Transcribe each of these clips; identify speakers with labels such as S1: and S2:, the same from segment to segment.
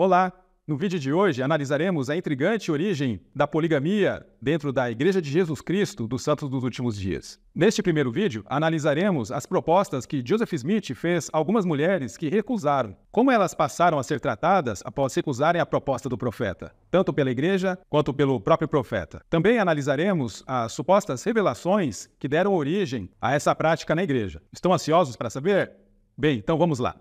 S1: Olá! No vídeo de hoje analisaremos a intrigante origem da poligamia dentro da Igreja de Jesus Cristo dos Santos dos Últimos Dias. Neste primeiro vídeo, analisaremos as propostas que Joseph Smith fez a algumas mulheres que recusaram, como elas passaram a ser tratadas após recusarem a proposta do profeta, tanto pela Igreja quanto pelo próprio profeta. Também analisaremos as supostas revelações que deram origem a essa prática na Igreja. Estão ansiosos para saber? Bem, então vamos lá.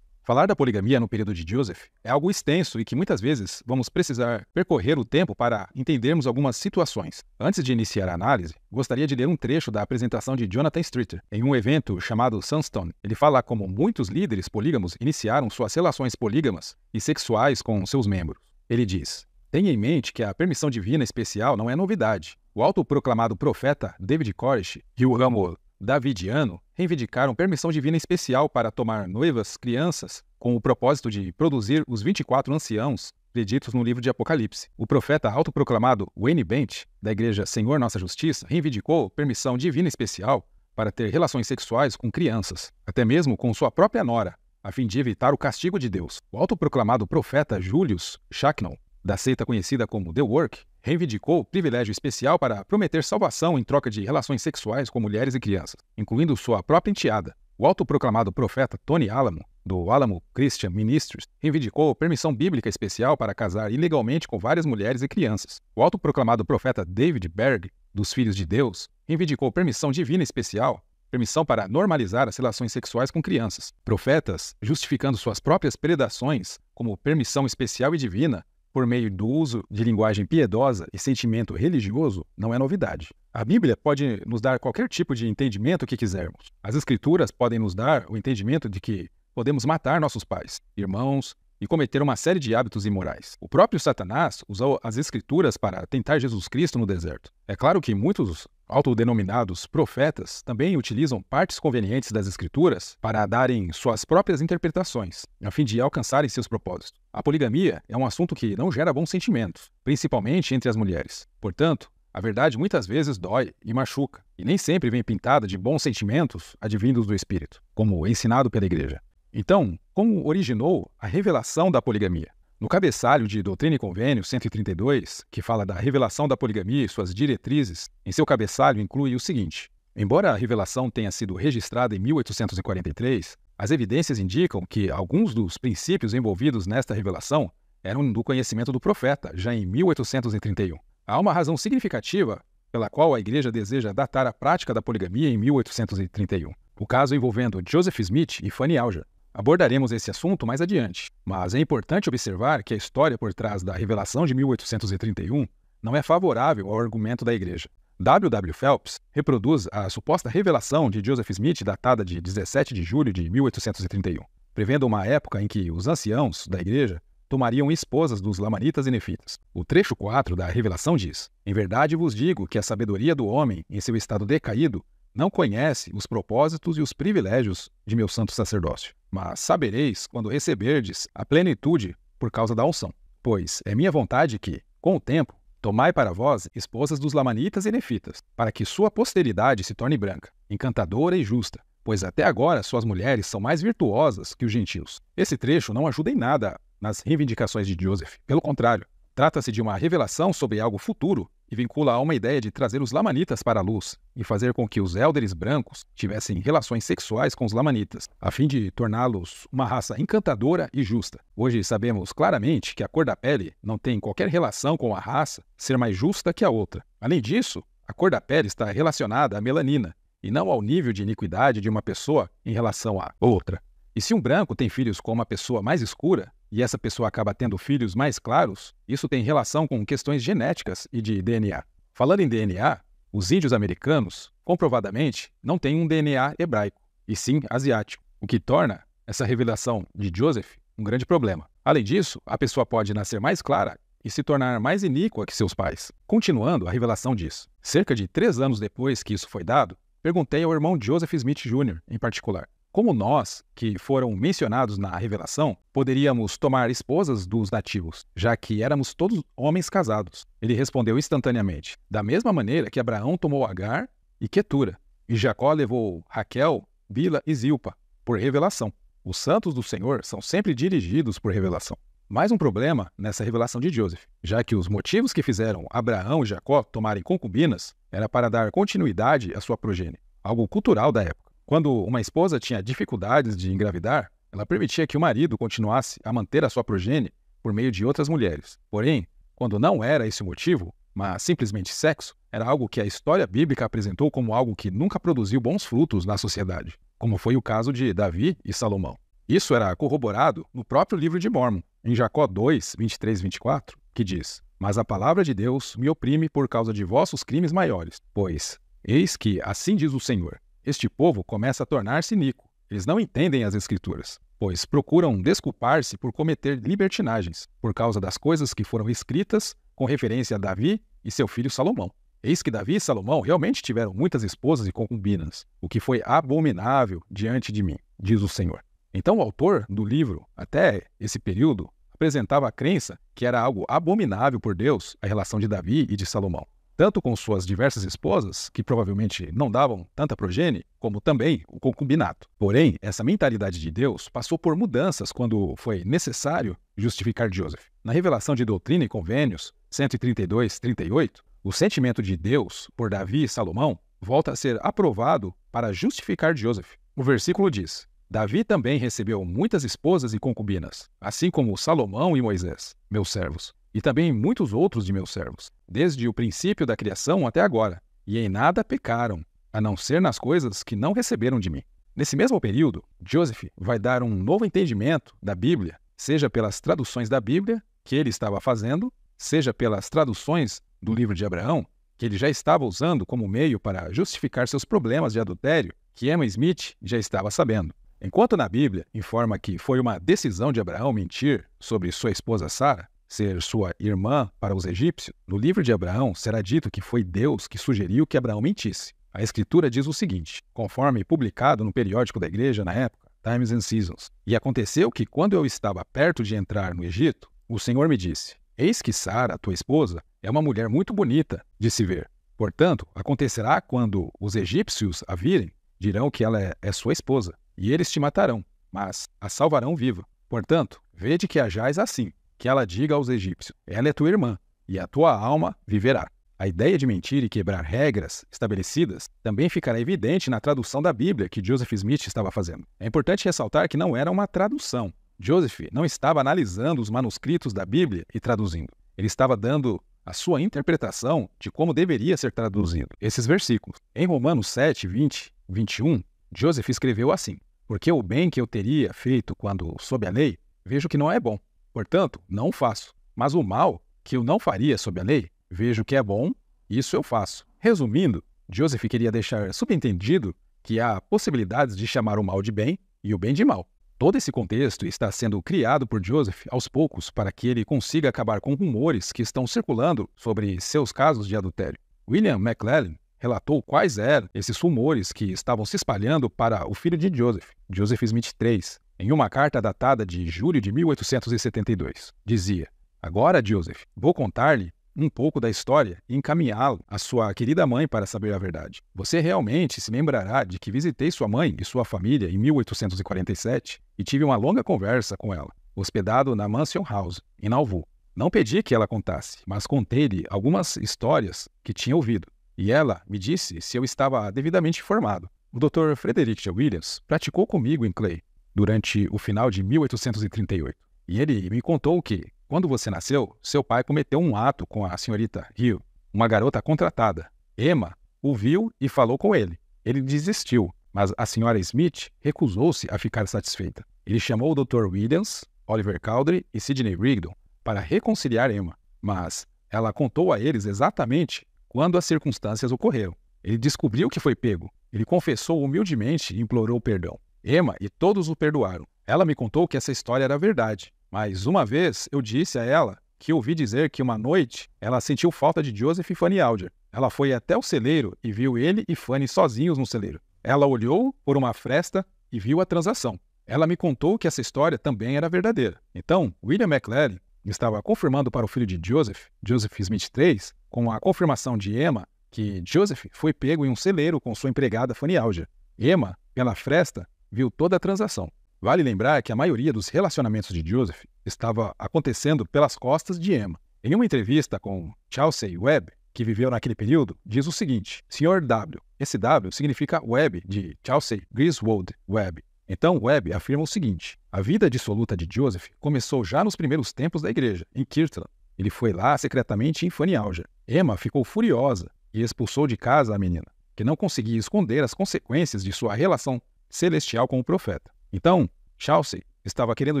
S1: Falar da poligamia no período de Joseph é algo extenso e que muitas vezes vamos precisar percorrer o tempo para entendermos algumas situações. Antes de iniciar a análise, gostaria de ler um trecho da apresentação de Jonathan Streeter em um evento chamado Sunstone. Ele fala como muitos líderes polígamos iniciaram suas relações polígamas e sexuais com seus membros. Ele diz: tenha em mente que a permissão divina especial não é novidade. O autoproclamado profeta David Koresh e o ramo davidiano reivindicaram permissão divina especial para tomar noivas crianças com o propósito de produzir os 24 anciãos preditos no livro de Apocalipse. O profeta autoproclamado Wayne Bent, da Igreja Senhor Nossa Justiça, reivindicou permissão divina especial para ter relações sexuais com crianças, até mesmo com sua própria nora, a fim de evitar o castigo de Deus. O autoproclamado profeta Julius Shacknell, da seita conhecida como The Work, reivindicou privilégio especial para prometer salvação em troca de relações sexuais com mulheres e crianças, incluindo sua própria enteada. O autoproclamado profeta Tony Alamo, do Alamo Christian Ministries, reivindicou permissão bíblica especial para casar ilegalmente com várias mulheres e crianças. O autoproclamado profeta David Berg, dos Filhos de Deus, reivindicou permissão divina especial, permissão para normalizar as relações sexuais com crianças. Profetas, justificando suas próprias predações como permissão especial e divina, por meio do uso de linguagem piedosa e sentimento religioso, não é novidade. A Bíblia pode nos dar qualquer tipo de entendimento que quisermos. As Escrituras podem nos dar o entendimento de que podemos matar nossos pais, irmãos e cometer uma série de hábitos imorais. O próprio Satanás usou as Escrituras para tentar Jesus Cristo no deserto. É claro que muitos autodenominados profetas também utilizam partes convenientes das Escrituras para darem suas próprias interpretações, a fim de alcançarem seus propósitos. A poligamia é um assunto que não gera bons sentimentos, principalmente entre as mulheres. Portanto, a verdade muitas vezes dói e machuca, e nem sempre vem pintada de bons sentimentos advindos do Espírito, como ensinado pela Igreja. Então, como originou a revelação da poligamia? No cabeçalho de Doutrina e Convênio 132, que fala da revelação da poligamia e suas diretrizes, em seu cabeçalho inclui o seguinte: embora a revelação tenha sido registrada em 1843, as evidências indicam que alguns dos princípios envolvidos nesta revelação eram do conhecimento do profeta, já em 1831. Há uma razão significativa pela qual a Igreja deseja datar a prática da poligamia em 1831. O caso envolvendo Joseph Smith e Fanny Alger. Abordaremos esse assunto mais adiante, mas é importante observar que a história por trás da revelação de 1831 não é favorável ao argumento da Igreja. W. W. Phelps reproduz a suposta revelação de Joseph Smith datada de 17 de julho de 1831, prevendo uma época em que os anciãos da Igreja tomariam esposas dos lamanitas e nefitas. O trecho 4 da revelação diz: em verdade vos digo que a sabedoria do homem, em seu estado decaído, não conhece os propósitos e os privilégios de meu santo sacerdócio. Mas sabereis quando receberdes a plenitude por causa da unção. Pois é minha vontade que, com o tempo, tomai para vós esposas dos lamanitas e nefitas, para que sua posteridade se torne branca, encantadora e justa, pois até agora suas mulheres são mais virtuosas que os gentios. Esse trecho não ajuda em nada nas reivindicações de Joseph. Pelo contrário, trata-se de uma revelação sobre algo futuro e vincula a uma ideia de trazer os lamanitas para a luz e fazer com que os élderes brancos tivessem relações sexuais com os lamanitas, a fim de torná-los uma raça encantadora e justa. Hoje sabemos claramente que a cor da pele não tem qualquer relação com a raça ser mais justa que a outra. Além disso, a cor da pele está relacionada à melanina e não ao nível de iniquidade de uma pessoa em relação à outra. E se um branco tem filhos com uma pessoa mais escura, e essa pessoa acaba tendo filhos mais claros, isso tem relação com questões genéticas e de DNA. Falando em DNA, os índios americanos, comprovadamente, não têm um DNA hebraico, e sim asiático, o que torna essa revelação de Joseph um grande problema. Além disso, a pessoa pode nascer mais clara e se tornar mais iníqua que seus pais. Continuando, a revelação diz: cerca de 3 anos depois que isso foi dado, perguntei ao irmão Joseph Smith Jr., em particular: Como nós, que foram mencionados na revelação, poderíamos tomar esposas dos nativos, já que éramos todos homens casados? Ele respondeu instantaneamente, da mesma maneira que Abraão tomou Agar e Quetura, e Jacó levou Raquel, Bila e Zilpa, por revelação. Os santos do Senhor são sempre dirigidos por revelação. Mais um problema nessa revelação de Joseph, já que os motivos que fizeram Abraão e Jacó tomarem concubinas era para dar continuidade à sua progenie, algo cultural da época. Quando uma esposa tinha dificuldades de engravidar, ela permitia que o marido continuasse a manter a sua progenie por meio de outras mulheres. Porém, quando não era esse o motivo, mas simplesmente sexo, era algo que a história bíblica apresentou como algo que nunca produziu bons frutos na sociedade, como foi o caso de Davi e Salomão. Isso era corroborado no próprio livro de Mórmon, em Jacó 2, 23 e 24, que diz: Mas a palavra de Deus me oprime por causa de vossos crimes maiores, pois, eis que, assim diz o Senhor, este povo começa a tornar-se iníquo. Eles não entendem as Escrituras, pois procuram desculpar-se por cometer libertinagens, por causa das coisas que foram escritas com referência a Davi e seu filho Salomão. Eis que Davi e Salomão realmente tiveram muitas esposas e concubinas, o que foi abominável diante de mim, diz o Senhor. Então o autor do livro, até esse período, apresentava a crença que era algo abominável por Deus a relação de Davi e de Salomão, tanto com suas diversas esposas, que provavelmente não davam tanta progenie, como também o concubinato. Porém, essa mentalidade de Deus passou por mudanças quando foi necessário justificar Joseph. Na Revelação de Doutrina e Convênios 132:38, o sentimento de Deus por Davi e Salomão volta a ser aprovado para justificar Joseph. O versículo diz: Davi também recebeu muitas esposas e concubinas, assim como Salomão e Moisés, meus servos, e também muitos outros de meus servos, desde o princípio da criação até agora, e em nada pecaram, a não ser nas coisas que não receberam de mim. Nesse mesmo período, Joseph vai dar um novo entendimento da Bíblia, seja pelas traduções da Bíblia que ele estava fazendo, seja pelas traduções do livro de Abraão, que ele já estava usando como meio para justificar seus problemas de adultério, que Emma Smith já estava sabendo. Enquanto na Bíblia informa que foi uma decisão de Abraão mentir sobre sua esposa Sara, ser sua irmã para os egípcios, no livro de Abraão será dito que foi Deus que sugeriu que Abraão mentisse. A Escritura diz o seguinte, conforme publicado no periódico da igreja na época, Times and Seasons: E aconteceu que, quando eu estava perto de entrar no Egito, o Senhor me disse: Eis que Sara, tua esposa, é uma mulher muito bonita de se ver. Portanto, acontecerá quando os egípcios a virem, dirão que ela é sua esposa, e eles te matarão, mas a salvarão viva. Portanto, vede que hajais assim, que ela diga aos egípcios: ela é tua irmã, e a tua alma viverá. A ideia de mentir e quebrar regras estabelecidas também ficará evidente na tradução da Bíblia que Joseph Smith estava fazendo. É importante ressaltar que não era uma tradução. Joseph não estava analisando os manuscritos da Bíblia e traduzindo. Ele estava dando a sua interpretação de como deveria ser traduzido esses versículos. Em Romanos 7, 20, 21, Joseph escreveu assim: Porque o bem que eu teria feito quando sob a lei, vejo que não é bom. Portanto, não o faço. Mas o mal que eu não faria sob a lei, vejo que é bom, isso eu faço. Resumindo, Joseph queria deixar subentendido que há possibilidades de chamar o mal de bem e o bem de mal. Todo esse contexto está sendo criado por Joseph aos poucos para que ele consiga acabar com rumores que estão circulando sobre seus casos de adultério. William McLellin relatou quais eram esses rumores que estavam se espalhando para o filho de Joseph, Joseph Smith III, em uma carta datada de julho de 1872. Dizia: Agora, Joseph, vou contar-lhe um pouco da história e encaminhá-lo à sua querida mãe para saber a verdade. Você realmente se lembrará de que visitei sua mãe e sua família em 1847 e tive uma longa conversa com ela, hospedado na Mansion House, em Nauvoo. Não pedi que ela contasse, mas contei-lhe algumas histórias que tinha ouvido, e ela me disse se eu estava devidamente informado. O Dr. Frederick Williams praticou comigo em Clay durante o final de 1838, e ele me contou que, quando você nasceu, seu pai cometeu um ato com a senhorita Hill, uma garota contratada. Emma o viu e falou com ele. Ele desistiu, mas a senhora Smith recusou-se a ficar satisfeita. Ele chamou o Dr. Williams, Oliver Cowdery e Sidney Rigdon para reconciliar Emma, mas ela contou a eles exatamente quando as circunstâncias ocorreram. Ele descobriu que foi pego. Ele confessou humildemente e implorou perdão. Emma e todos o perdoaram. Ela me contou que essa história era verdade. Mas uma vez eu disse a ela que ouvi dizer que uma noite ela sentiu falta de Joseph e Fanny Alger. Ela foi até o celeiro e viu ele e Fanny sozinhos no celeiro. Ela olhou por uma fresta e viu a transação. Ela me contou que essa história também era verdadeira. Então, William McLaren estava confirmando para o filho de Joseph, Joseph Smith III, com a confirmação de Emma, que Joseph foi pego em um celeiro com sua empregada Fanny Alger. Emma, pela fresta, viu toda a transação. Vale lembrar que a maioria dos relacionamentos de Joseph estava acontecendo pelas costas de Emma. Em uma entrevista com Chelsea Webb, que viveu naquele período, diz o seguinte: Sr. W. Esse W significa Webb, de Chelsea Griswold Webb. Então, Webb afirma o seguinte: a vida dissoluta de Joseph começou já nos primeiros tempos da igreja, em Kirtland. Ele foi lá secretamente em Fanny Alger. Emma ficou furiosa e expulsou de casa a menina, que não conseguia esconder as consequências de sua relação celestial com o profeta. Então, Chelsea estava querendo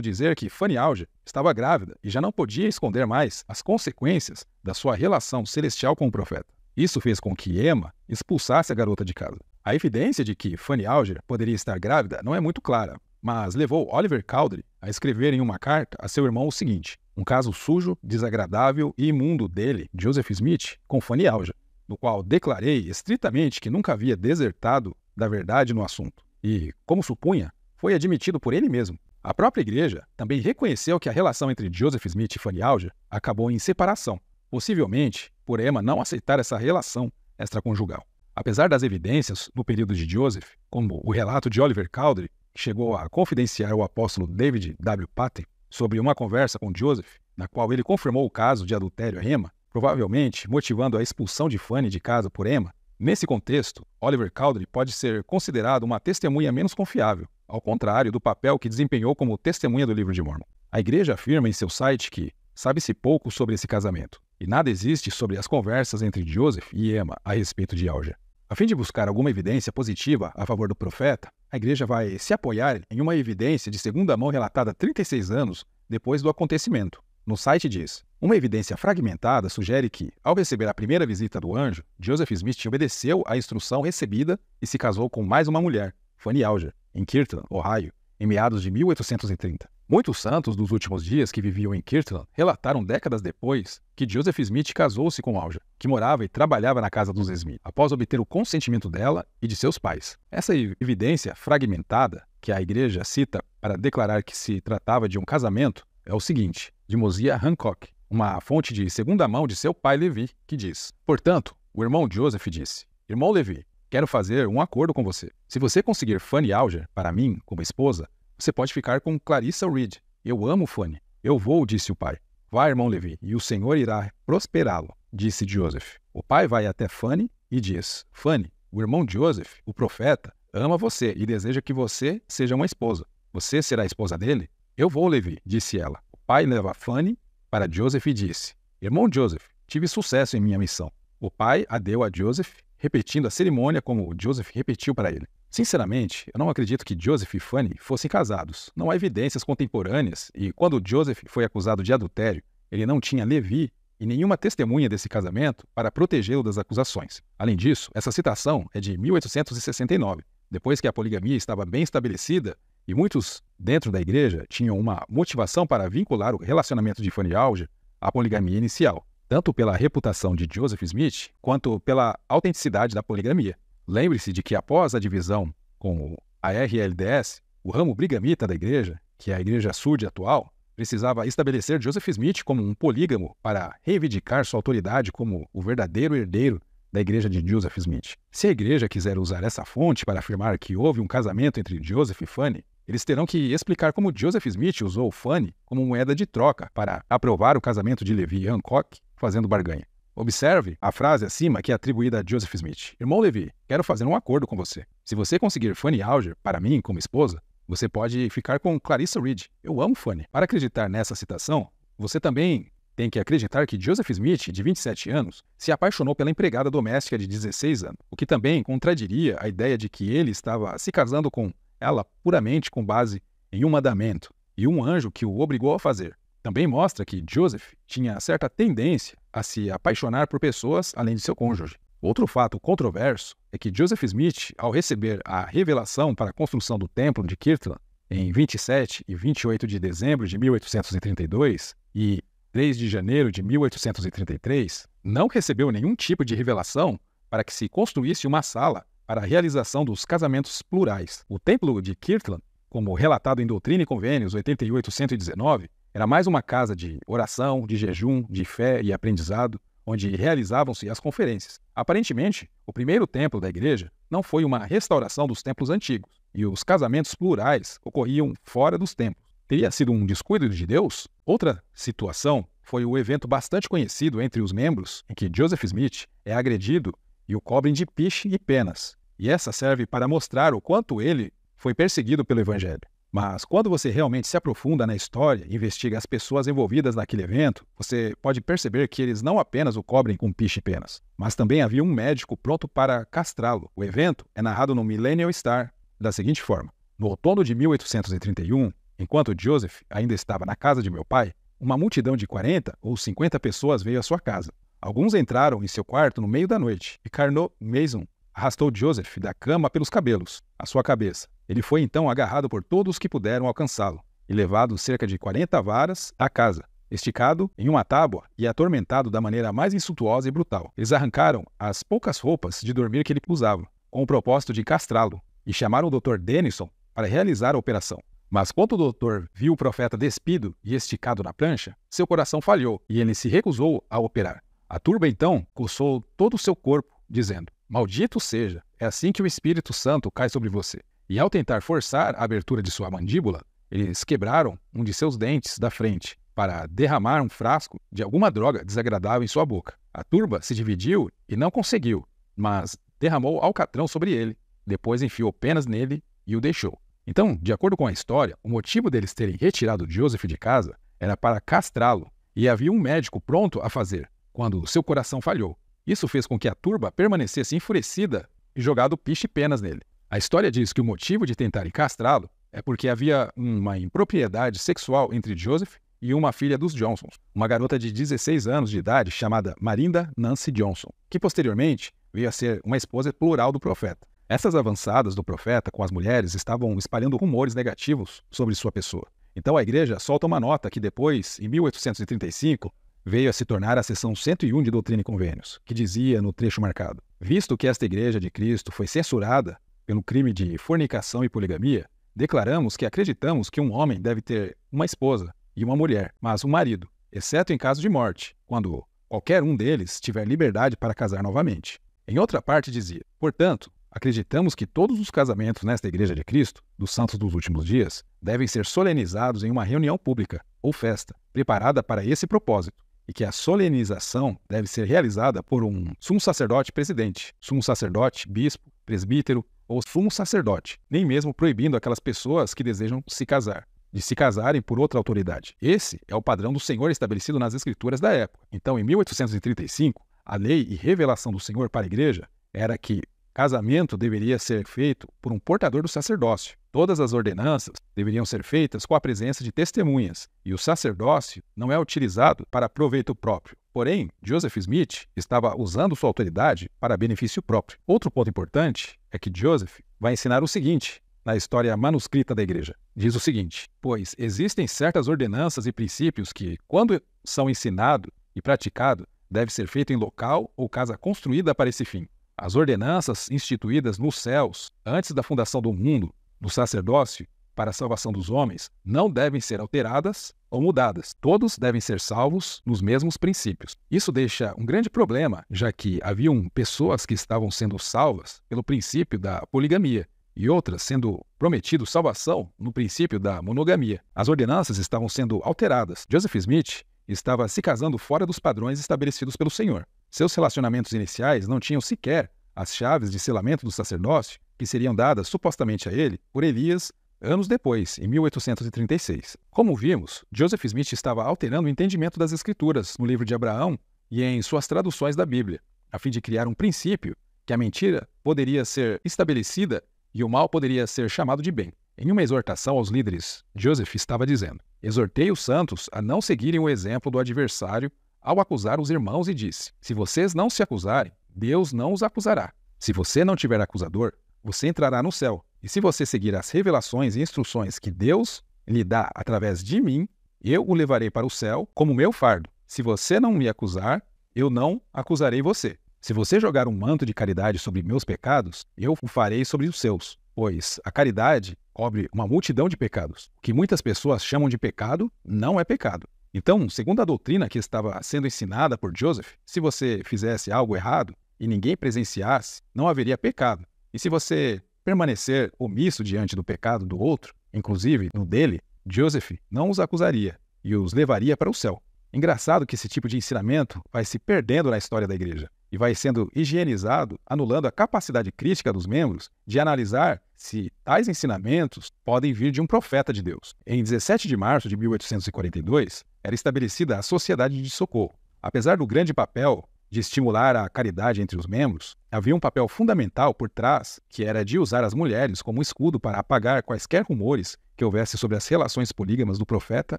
S1: dizer que Fanny Alger estava grávida e já não podia esconder mais as consequências da sua relação celestial com o profeta. Isso fez com que Emma expulsasse a garota de casa. A evidência de que Fanny Alger poderia estar grávida não é muito clara, mas levou Oliver Cowdery a escrever em uma carta a seu irmão o seguinte: um caso sujo, desagradável e imundo dele, Joseph Smith, com Fanny Alger, no qual declarei estritamente que nunca havia desertado da verdade no assunto. E, como supunha, foi admitido por ele mesmo. A própria igreja também reconheceu que a relação entre Joseph Smith e Fanny Alger acabou em separação, possivelmente por Emma não aceitar essa relação extraconjugal. Apesar das evidências no período de Joseph, como o relato de Oliver Cowdery, que chegou a confidenciar o apóstolo David W. Patten sobre uma conversa com Joseph, na qual ele confirmou o caso de adultério a Emma, provavelmente motivando a expulsão de Fanny de casa por Emma, nesse contexto, Oliver Cowdery pode ser considerado uma testemunha menos confiável, ao contrário do papel que desempenhou como testemunha do Livro de Mórmon. A igreja afirma em seu site que sabe-se pouco sobre esse casamento, e nada existe sobre as conversas entre Joseph e Emma a respeito de Alger. A fim de buscar alguma evidência positiva a favor do profeta, a igreja vai se apoiar em uma evidência de segunda mão relatada 36 anos depois do acontecimento. No site diz: uma evidência fragmentada sugere que, ao receber a primeira visita do anjo, Joseph Smith obedeceu à instrução recebida e se casou com mais uma mulher, Fanny Alger, em Kirtland, Ohio, em meados de 1830. Muitos santos dos últimos dias que viviam em Kirtland relataram décadas depois que Joseph Smith casou-se com Alger, que morava e trabalhava na casa dos Smith, após obter o consentimento dela e de seus pais. Essa evidência fragmentada, que a igreja cita para declarar que se tratava de um casamento, é o seguinte, de Mosiah Hancock, uma fonte de segunda mão de seu pai Levi, que diz: portanto, o irmão Joseph disse: irmão Levi, quero fazer um acordo com você. Se você conseguir Fanny Alger para mim como esposa, você pode ficar com Clarissa Reed. Eu amo Fanny. Eu vou, disse o pai. Vá, irmão Levi, e o Senhor irá prosperá-lo, disse Joseph. O pai vai até Fanny e diz: Fanny, o irmão Joseph, o profeta, ama você e deseja que você seja uma esposa. Você será a esposa dele? Eu vou, Levi, disse ela. O pai leva Fanny para Joseph e disse: irmão Joseph, tive sucesso em minha missão. O pai a deu a Joseph, repetindo a cerimônia como Joseph repetiu para ele. Sinceramente, eu não acredito que Joseph e Fanny fossem casados. Não há evidências contemporâneas e, quando Joseph foi acusado de adultério, ele não tinha Levi e nenhuma testemunha desse casamento para protegê-lo das acusações. Além disso, essa citação é de 1869, depois que a poligamia estava bem estabelecida e muitos dentro da igreja tinham uma motivação para vincular o relacionamento de Fanny Alger à poligamia inicial, tanto pela reputação de Joseph Smith quanto pela autenticidade da poligamia. Lembre-se de que após a divisão com a RLDS, o ramo brigamita da igreja, que é a igreja surda atual, precisava estabelecer Joseph Smith como um polígamo para reivindicar sua autoridade como o verdadeiro herdeiro da igreja de Joseph Smith. Se a igreja quiser usar essa fonte para afirmar que houve um casamento entre Joseph e Fanny, eles terão que explicar como Joseph Smith usou Fanny como moeda de troca para aprovar o casamento de Levi e Hancock, fazendo barganha. Observe a frase acima que é atribuída a Joseph Smith. Irmão Levi, quero fazer um acordo com você. Se você conseguir Fanny Alger para mim como esposa, você pode ficar com Clarissa Reed. Eu amo Fanny. Para acreditar nessa citação, você também tem que acreditar que Joseph Smith, de 27 anos, se apaixonou pela empregada doméstica de 16 anos, o que também contradiria a ideia de que ele estava se casando com ela puramente com base em um mandamento e um anjo que o obrigou a fazer. Também mostra que Joseph tinha certa tendência a se apaixonar por pessoas além de seu cônjuge. Outro fato controverso é que Joseph Smith, ao receber a revelação para a construção do Templo de Kirtland em 27 e 28 de dezembro de 1832 e 3 de janeiro de 1833, não recebeu nenhum tipo de revelação para que se construísse uma sala para a realização dos casamentos plurais. O templo de Kirtland, como relatado em Doutrina e Convênios 88-119, era mais uma casa de oração, de jejum, de fé e aprendizado, onde realizavam-se as conferências. Aparentemente, o primeiro templo da igreja não foi uma restauração dos templos antigos, e os casamentos plurais ocorriam fora dos templos. Teria sido um descuido de Deus? Outra situação foi o evento bastante conhecido entre os membros em que Joseph Smith é agredido e o cobrem de piche e penas. E essa serve para mostrar o quanto ele foi perseguido pelo Evangelho. Mas quando você realmente se aprofunda na história e investiga as pessoas envolvidas naquele evento, você pode perceber que eles não apenas o cobrem com piche e penas, mas também havia um médico pronto para castrá-lo. O evento é narrado no Millennial Star da seguinte forma: no outono de 1831, enquanto Joseph ainda estava na casa de meu pai, uma multidão de 40 ou 50 pessoas veio à sua casa. Alguns entraram em seu quarto no meio da noite e Carnot Mason arrastou Joseph da cama pelos cabelos, à sua cabeça. Ele foi então agarrado por todos que puderam alcançá-lo e levado cerca de 40 varas à casa, esticado em uma tábua e atormentado da maneira mais insultuosa e brutal. Eles arrancaram as poucas roupas de dormir que ele usava, com o propósito de castrá-lo, e chamaram o Dr. Denison para realizar a operação. Mas quando o doutor viu o profeta despido e esticado na prancha, seu coração falhou e ele se recusou a operar. A turba então coçou todo o seu corpo, dizendo: "Maldito seja, é assim que o Espírito Santo cai sobre você." E ao tentar forçar a abertura de sua mandíbula, eles quebraram um de seus dentes da frente para derramar um frasco de alguma droga desagradável em sua boca. A turba se dividiu e não conseguiu, mas derramou alcatrão sobre ele, depois enfiou penas nele e o deixou. Então, de acordo com a história, o motivo deles terem retirado Joseph de casa era para castrá-lo, e havia um médico pronto a fazer, quando seu coração falhou. Isso fez com que a turba permanecesse enfurecida e jogado piche e penas nele. A história diz que o motivo de tentarem castrá-lo é porque havia uma impropriedade sexual entre Joseph e uma filha dos Johnsons, uma garota de 16 anos de idade chamada Marinda Nancy Johnson, que posteriormente veio a ser uma esposa plural do profeta. Essas avançadas do profeta com as mulheres estavam espalhando rumores negativos sobre sua pessoa. Então a igreja solta uma nota que depois, em 1835, veio a se tornar a seção 101 de Doutrina e Convênios, que dizia no trecho marcado: "Visto que esta igreja de Cristo foi censurada pelo crime de fornicação e poligamia, declaramos que acreditamos que um homem deve ter uma esposa e uma mulher, mas um marido, exceto em caso de morte, quando qualquer um deles tiver liberdade para casar novamente." Em outra parte dizia: "Portanto, acreditamos que todos os casamentos nesta Igreja de Cristo, dos Santos dos Últimos Dias, devem ser solenizados em uma reunião pública ou festa, preparada para esse propósito, e que a solenização deve ser realizada por um sumo sacerdote presidente, sumo sacerdote, bispo, presbítero ou sumo sacerdote, nem mesmo proibindo aquelas pessoas que desejam se casar, de se casarem por outra autoridade. Esse é o padrão do Senhor estabelecido nas Escrituras da época." Então, em 1835, a lei e revelação do Senhor para a Igreja era que casamento deveria ser feito por um portador do sacerdócio. Todas as ordenanças deveriam ser feitas com a presença de testemunhas, e o sacerdócio não é utilizado para proveito próprio. Porém, Joseph Smith estava usando sua autoridade para benefício próprio. Outro ponto importante é que Joseph vai ensinar o seguinte na história manuscrita da igreja. Diz o seguinte: "Pois existem certas ordenanças e princípios que, quando são ensinados e praticados, deve ser feito em local ou casa construída para esse fim. As ordenanças instituídas nos céus, antes da fundação do mundo, do sacerdócio, para a salvação dos homens, não devem ser alteradas ou mudadas. Todos devem ser salvos nos mesmos princípios." Isso deixa um grande problema, já que haviam pessoas que estavam sendo salvas pelo princípio da poligamia e outras sendo prometido salvação no princípio da monogamia. As ordenanças estavam sendo alteradas. Joseph Smith estava se casando fora dos padrões estabelecidos pelo Senhor. Seus relacionamentos iniciais não tinham sequer as chaves de selamento do sacerdócio que seriam dadas supostamente a ele por Elias anos depois, em 1836. Como vimos, Joseph Smith estava alterando o entendimento das Escrituras no livro de Abraão e em suas traduções da Bíblia, a fim de criar um princípio que a mentira poderia ser estabelecida e o mal poderia ser chamado de bem. Em uma exortação aos líderes, Joseph estava dizendo: "Exortei os santos a não seguirem o exemplo do adversário ao acusar os irmãos e disse: se vocês não se acusarem, Deus não os acusará. Se você não tiver acusador, você entrará no céu. E se você seguir as revelações e instruções que Deus lhe dá através de mim, eu o levarei para o céu como meu fardo. Se você não me acusar, eu não acusarei você." Se você jogar um manto de caridade sobre meus pecados, eu o farei sobre os seus, pois a caridade cobre uma multidão de pecados. O que muitas pessoas chamam de pecado não é pecado. Então, segundo a doutrina que estava sendo ensinada por Joseph, se você fizesse algo errado e ninguém presenciasse, não haveria pecado. E se você permanecer omisso diante do pecado do outro, inclusive no dele, Joseph não os acusaria e os levaria para o céu. Engraçado que esse tipo de ensinamento vai se perdendo na história da igreja e vai sendo higienizado, anulando a capacidade crítica dos membros de analisar se tais ensinamentos podem vir de um profeta de Deus. Em 17 de março de 1842, era estabelecida a Sociedade de Socorro. Apesar do grande papel de estimular a caridade entre os membros, havia um papel fundamental por trás, que era de usar as mulheres como escudo para apagar quaisquer rumores que houvesse sobre as relações polígamas do profeta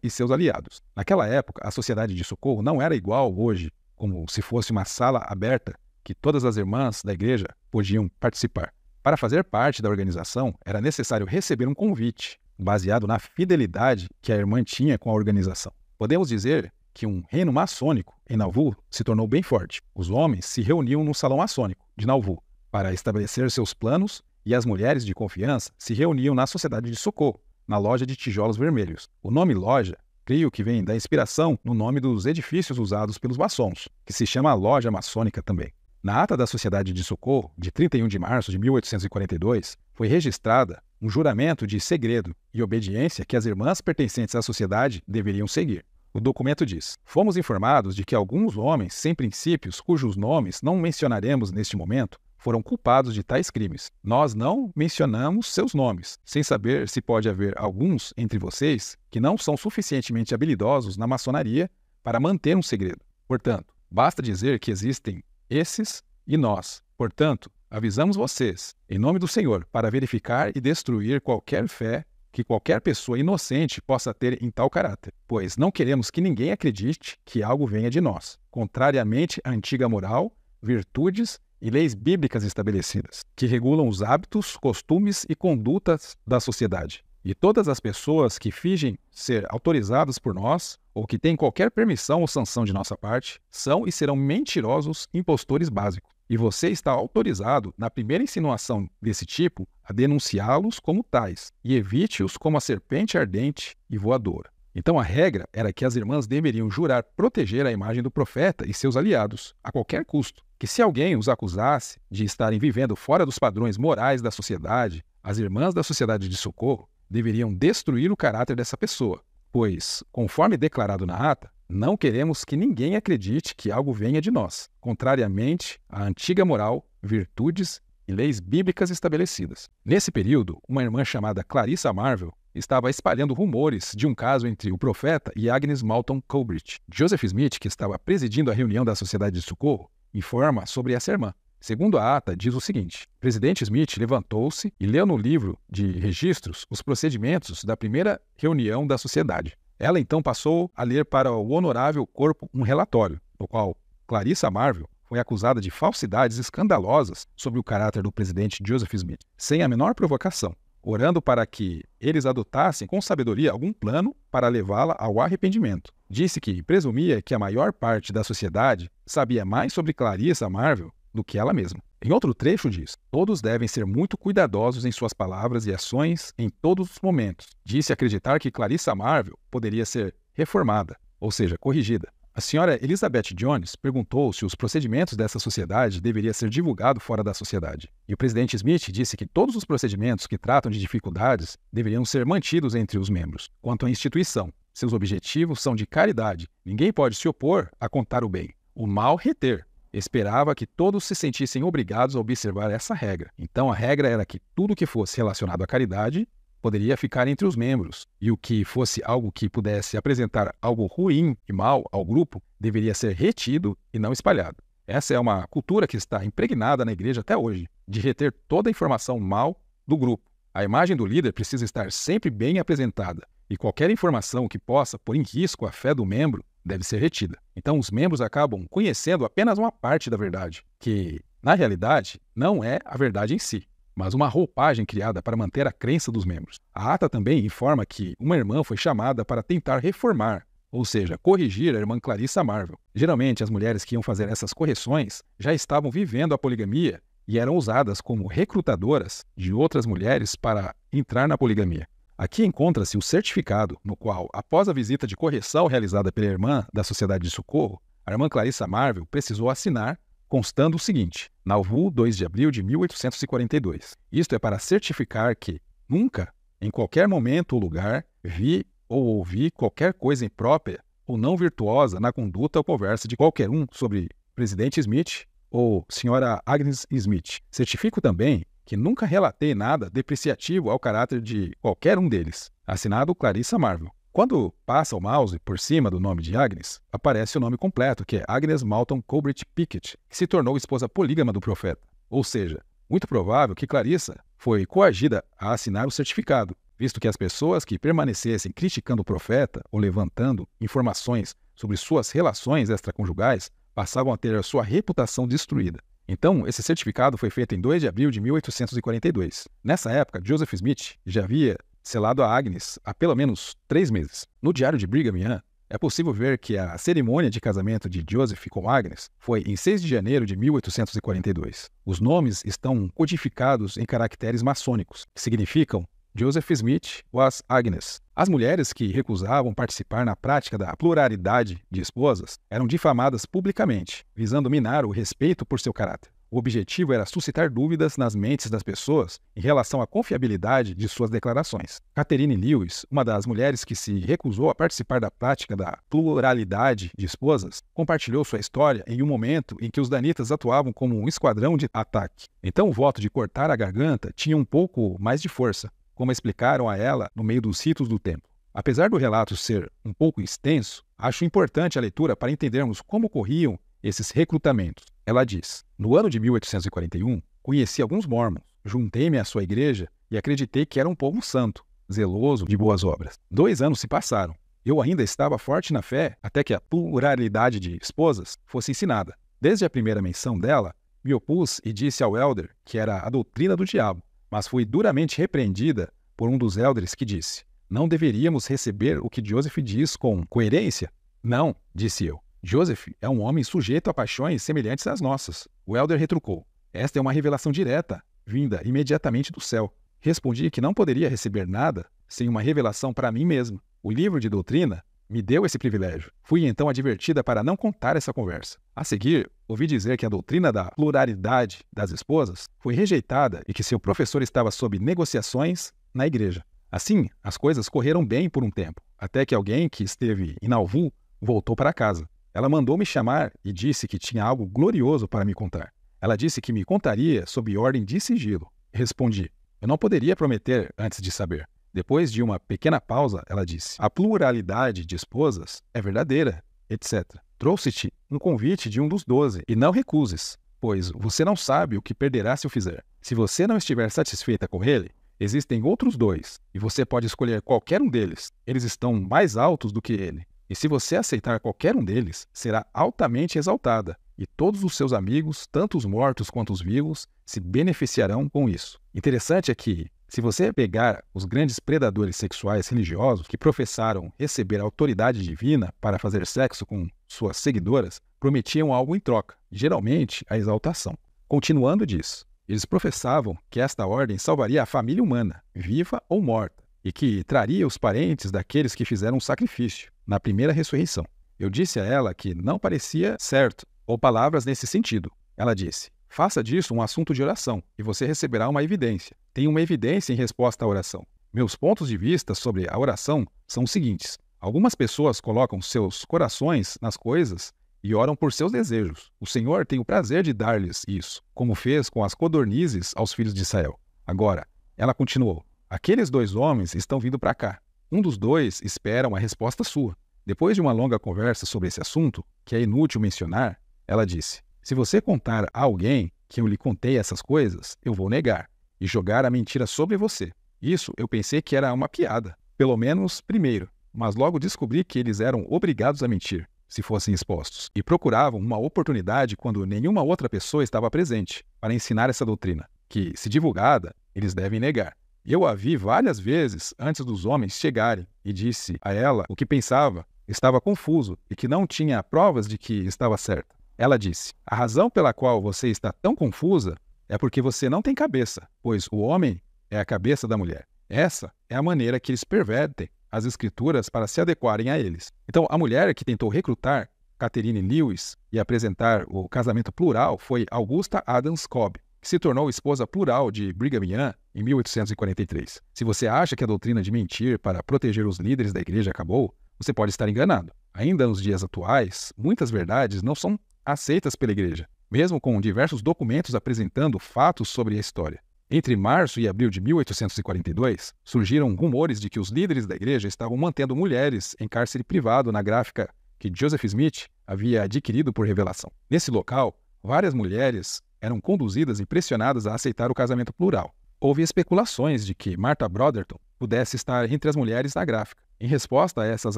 S1: e seus aliados. Naquela época, a Sociedade de Socorro não era igual hoje, como se fosse uma sala aberta que todas as irmãs da igreja podiam participar. Para fazer parte da organização, era necessário receber um convite, baseado na fidelidade que a irmã tinha com a organização. Podemos dizer que um reino maçônico em Nauvoo se tornou bem forte. Os homens se reuniam no salão maçônico de Nauvoo para estabelecer seus planos e as mulheres de confiança se reuniam na Sociedade de Socorro, na loja de tijolos vermelhos. O nome loja, creio que vem da inspiração no nome dos edifícios usados pelos maçons, que se chama loja maçônica também. Na ata da Sociedade de Socorro, de 31 de março de 1842, foi registrada um juramento de segredo e obediência que as irmãs pertencentes à sociedade deveriam seguir. O documento diz: fomos informados de que alguns homens sem princípios, cujos nomes não mencionaremos neste momento, foram culpados de tais crimes. Nós não mencionamos seus nomes, sem saber se pode haver alguns entre vocês que não são suficientemente habilidosos na maçonaria para manter um segredo. Portanto, basta dizer que existem esses e nós. Portanto, avisamos vocês, em nome do Senhor, para verificar e destruir qualquer fé que qualquer pessoa inocente possa ter em tal caráter, pois não queremos que ninguém acredite que algo venha de nós, contrariamente à antiga moral, virtudes e leis bíblicas estabelecidas, que regulam os hábitos, costumes e condutas da sociedade. E todas as pessoas que fingem ser autorizadas por nós, ou que têm qualquer permissão ou sanção de nossa parte, são e serão mentirosos impostores básicos. E você está autorizado, na primeira insinuação desse tipo, a denunciá-los como tais, e evite-os como a serpente ardente e voadora. Então a regra era que as irmãs deveriam jurar proteger a imagem do profeta e seus aliados, a qualquer custo. Que se alguém os acusasse de estarem vivendo fora dos padrões morais da sociedade, as irmãs da Sociedade de Socorro deveriam destruir o caráter dessa pessoa, pois, conforme declarado na ata, não queremos que ninguém acredite que algo venha de nós, contrariamente à antiga moral, virtudes e leis bíblicas estabelecidas. Nesse período, uma irmã chamada Clarissa Marvel estava espalhando rumores de um caso entre o profeta e Agnes Malton Colbridge. Joseph Smith, que estava presidindo a reunião da Sociedade de Socorro, informa sobre essa irmã. Segundo a ata, diz o seguinte: o presidente Smith levantou-se e leu no livro de registros os procedimentos da primeira reunião da sociedade. Ela então passou a ler para o honorável corpo um relatório, no qual Clarissa Marvel foi acusada de falsidades escandalosas sobre o caráter do presidente Joseph Smith, sem a menor provocação, orando para que eles adotassem com sabedoria algum plano para levá-la ao arrependimento. Disse que presumia que a maior parte da sociedade sabia mais sobre Clarissa Marvel do que ela mesma. Em outro trecho diz: todos devem ser muito cuidadosos em suas palavras e ações em todos os momentos. Disse acreditar que Clarissa Marvel poderia ser reformada, ou seja, corrigida. A senhora Elizabeth Jones perguntou se os procedimentos dessa sociedade deveriam ser divulgados fora da sociedade. E o presidente Smith disse que todos os procedimentos que tratam de dificuldades deveriam ser mantidos entre os membros. Quanto à instituição, seus objetivos são de caridade. Ninguém pode se opor a contar o bem, o mal reter. Esperava que todos se sentissem obrigados a observar essa regra. Então a regra era que tudo que fosse relacionado à caridade poderia ficar entre os membros, e o que fosse algo que pudesse apresentar algo ruim e mal ao grupo deveria ser retido e não espalhado. Essa é uma cultura que está impregnada na igreja até hoje, de reter toda a informação mal do grupo. A imagem do líder precisa estar sempre bem apresentada, e qualquer informação que possa pôr em risco a fé do membro deve ser retida. Então os membros acabam conhecendo apenas uma parte da verdade, que, na realidade, não é a verdade em si, mas uma roupagem criada para manter a crença dos membros. A ata também informa que uma irmã foi chamada para tentar reformar ou seja, corrigir a irmã Clarissa Marvel. Geralmente, as mulheres que iam fazer essas correções já estavam vivendo a poligamia e eram usadas como recrutadoras de outras mulheres para entrar na poligamia. Aqui encontra-se o certificado no qual, após a visita de correção realizada pela irmã da Sociedade de Socorro, a irmã Clarissa Marvel precisou assinar, constando o seguinte: Nauvoo, 2 de abril de 1842. Isto é para certificar que nunca, em qualquer momento ou lugar, vi ou ouvi qualquer coisa imprópria ou não virtuosa na conduta ou conversa de qualquer um sobre Presidente Smith ou Sra. Agnes Smith. Certifico também que nunca relatei nada depreciativo ao caráter de qualquer um deles. Assinado Clarissa Marvel. Quando passa o mouse por cima do nome de Agnes, aparece o nome completo, que é Agnes Malton Colbert Pickett, que se tornou esposa polígama do profeta. Ou seja, muito provável que Clarissa foi coagida a assinar o certificado, visto que as pessoas que permanecessem criticando o profeta ou levantando informações sobre suas relações extraconjugais passavam a ter a sua reputação destruída. Então, esse certificado foi feito em 2 de abril de 1842. Nessa época, Joseph Smith já havia selado a Agnes há pelo menos 3 meses. No diário de Brigham Young, é possível ver que a cerimônia de casamento de Joseph com Agnes foi em 6 de janeiro de 1842. Os nomes estão codificados em caracteres maçônicos, que significam Joseph Smith was Agnes. As mulheres que recusavam participar na prática da pluralidade de esposas eram difamadas publicamente, visando minar o respeito por seu caráter. O objetivo era suscitar dúvidas nas mentes das pessoas em relação à confiabilidade de suas declarações. Catherine Lewis, uma das mulheres que se recusou a participar da prática da pluralidade de esposas, compartilhou sua história em um momento em que os danitas atuavam como um esquadrão de ataque. Então o voto de cortar a garganta tinha um pouco mais de força, como explicaram a ela no meio dos ritos do templo. Apesar do relato ser um pouco extenso, acho importante a leitura para entendermos como ocorriam esses recrutamentos. Ela diz: no ano de 1841, conheci alguns mormons, juntei-me à sua igreja e acreditei que era um povo santo, zeloso de boas obras. 2 anos se passaram. Eu ainda estava forte na fé até que a pluralidade de esposas fosse ensinada. Desde a primeira menção dela, me opus e disse ao elder que era a doutrina do diabo, mas fui duramente repreendida por um dos elders que disse: não deveríamos receber o que Joseph diz com coerência? Não, disse eu. Joseph é um homem sujeito a paixões semelhantes às nossas. O elder retrucou: esta é uma revelação direta, vinda imediatamente do céu. Respondi que não poderia receber nada sem uma revelação para mim mesmo. O livro de doutrina me deu esse privilégio. Fui então advertida para não contar essa conversa. A seguir, ouvi dizer que a doutrina da pluralidade das esposas foi rejeitada e que seu professor estava sob negociações na igreja. Assim, as coisas correram bem por um tempo, até que alguém que esteve em Nauvoo voltou para casa. Ela mandou me chamar e disse que tinha algo glorioso para me contar. Ela disse que me contaria sob ordem de sigilo. Respondi: eu não poderia prometer antes de saber. Depois de uma pequena pausa, ela disse: a pluralidade de esposas é verdadeira, etc. Trouxe-te um convite de um dos 12 e não recuses, pois você não sabe o que perderá se o fizer. Se você não estiver satisfeita com ele, existem outros 2 e você pode escolher qualquer um deles. Eles estão mais altos do que ele. E se você aceitar qualquer um deles, será altamente exaltada, e todos os seus amigos, tanto os mortos quanto os vivos, se beneficiarão com isso. Interessante é que, se você pegar os grandes predadores sexuais religiosos que professaram receber a autoridade divina para fazer sexo com suas seguidoras, prometiam algo em troca, geralmente a exaltação. Continuando diz: eles professavam que esta ordem salvaria a família humana, viva ou morta, e que traria os parentes daqueles que fizeram um sacrifício na primeira ressurreição. Eu disse a ela que não parecia certo, ou palavras nesse sentido. Ela disse: faça disso um assunto de oração, e você receberá uma evidência. Tem uma evidência em resposta à oração. Meus pontos de vista sobre a oração são os seguintes. Algumas pessoas colocam seus corações nas coisas e oram por seus desejos. O Senhor tem o prazer de dar-lhes isso, como fez com as codornizes aos filhos de Israel. Agora, ela continuou: aqueles 2 homens estão vindo para cá. Um dos 2 espera uma resposta sua. Depois de uma longa conversa sobre esse assunto, que é inútil mencionar, ela disse: se você contar a alguém que eu lhe contei essas coisas, eu vou negar e jogar a mentira sobre você. Isso eu pensei que era uma piada, pelo menos primeiro, mas logo descobri que eles eram obrigados a mentir, se fossem expostos, e procuravam uma oportunidade quando nenhuma outra pessoa estava presente para ensinar essa doutrina, que, se divulgada, eles devem negar. Eu a vi várias vezes antes dos homens chegarem e disse a ela o que pensava estava confuso e que não tinha provas de que estava certa. Ela disse: "A razão pela qual você está tão confusa é porque você não tem cabeça, pois o homem é a cabeça da mulher. Essa é a maneira que eles pervertem as escrituras para se adequarem a eles." Então, a mulher que tentou recrutar Catherine Lewis e apresentar o casamento plural foi Augusta Adams Cobb, que se tornou esposa plural de Brigham Young em 1843. Se você acha que a doutrina de mentir para proteger os líderes da igreja acabou, você pode estar enganado. Ainda nos dias atuais, muitas verdades não são aceitas pela igreja, mesmo com diversos documentos apresentando fatos sobre a história. Entre março e abril de 1842, surgiram rumores de que os líderes da igreja estavam mantendo mulheres em cárcere privado na gráfica que Joseph Smith havia adquirido por revelação. Nesse local, várias mulheres eram conduzidas e pressionadas a aceitar o casamento plural. Houve especulações de que Martha Brotherton pudesse estar entre as mulheres na gráfica. Em resposta a essas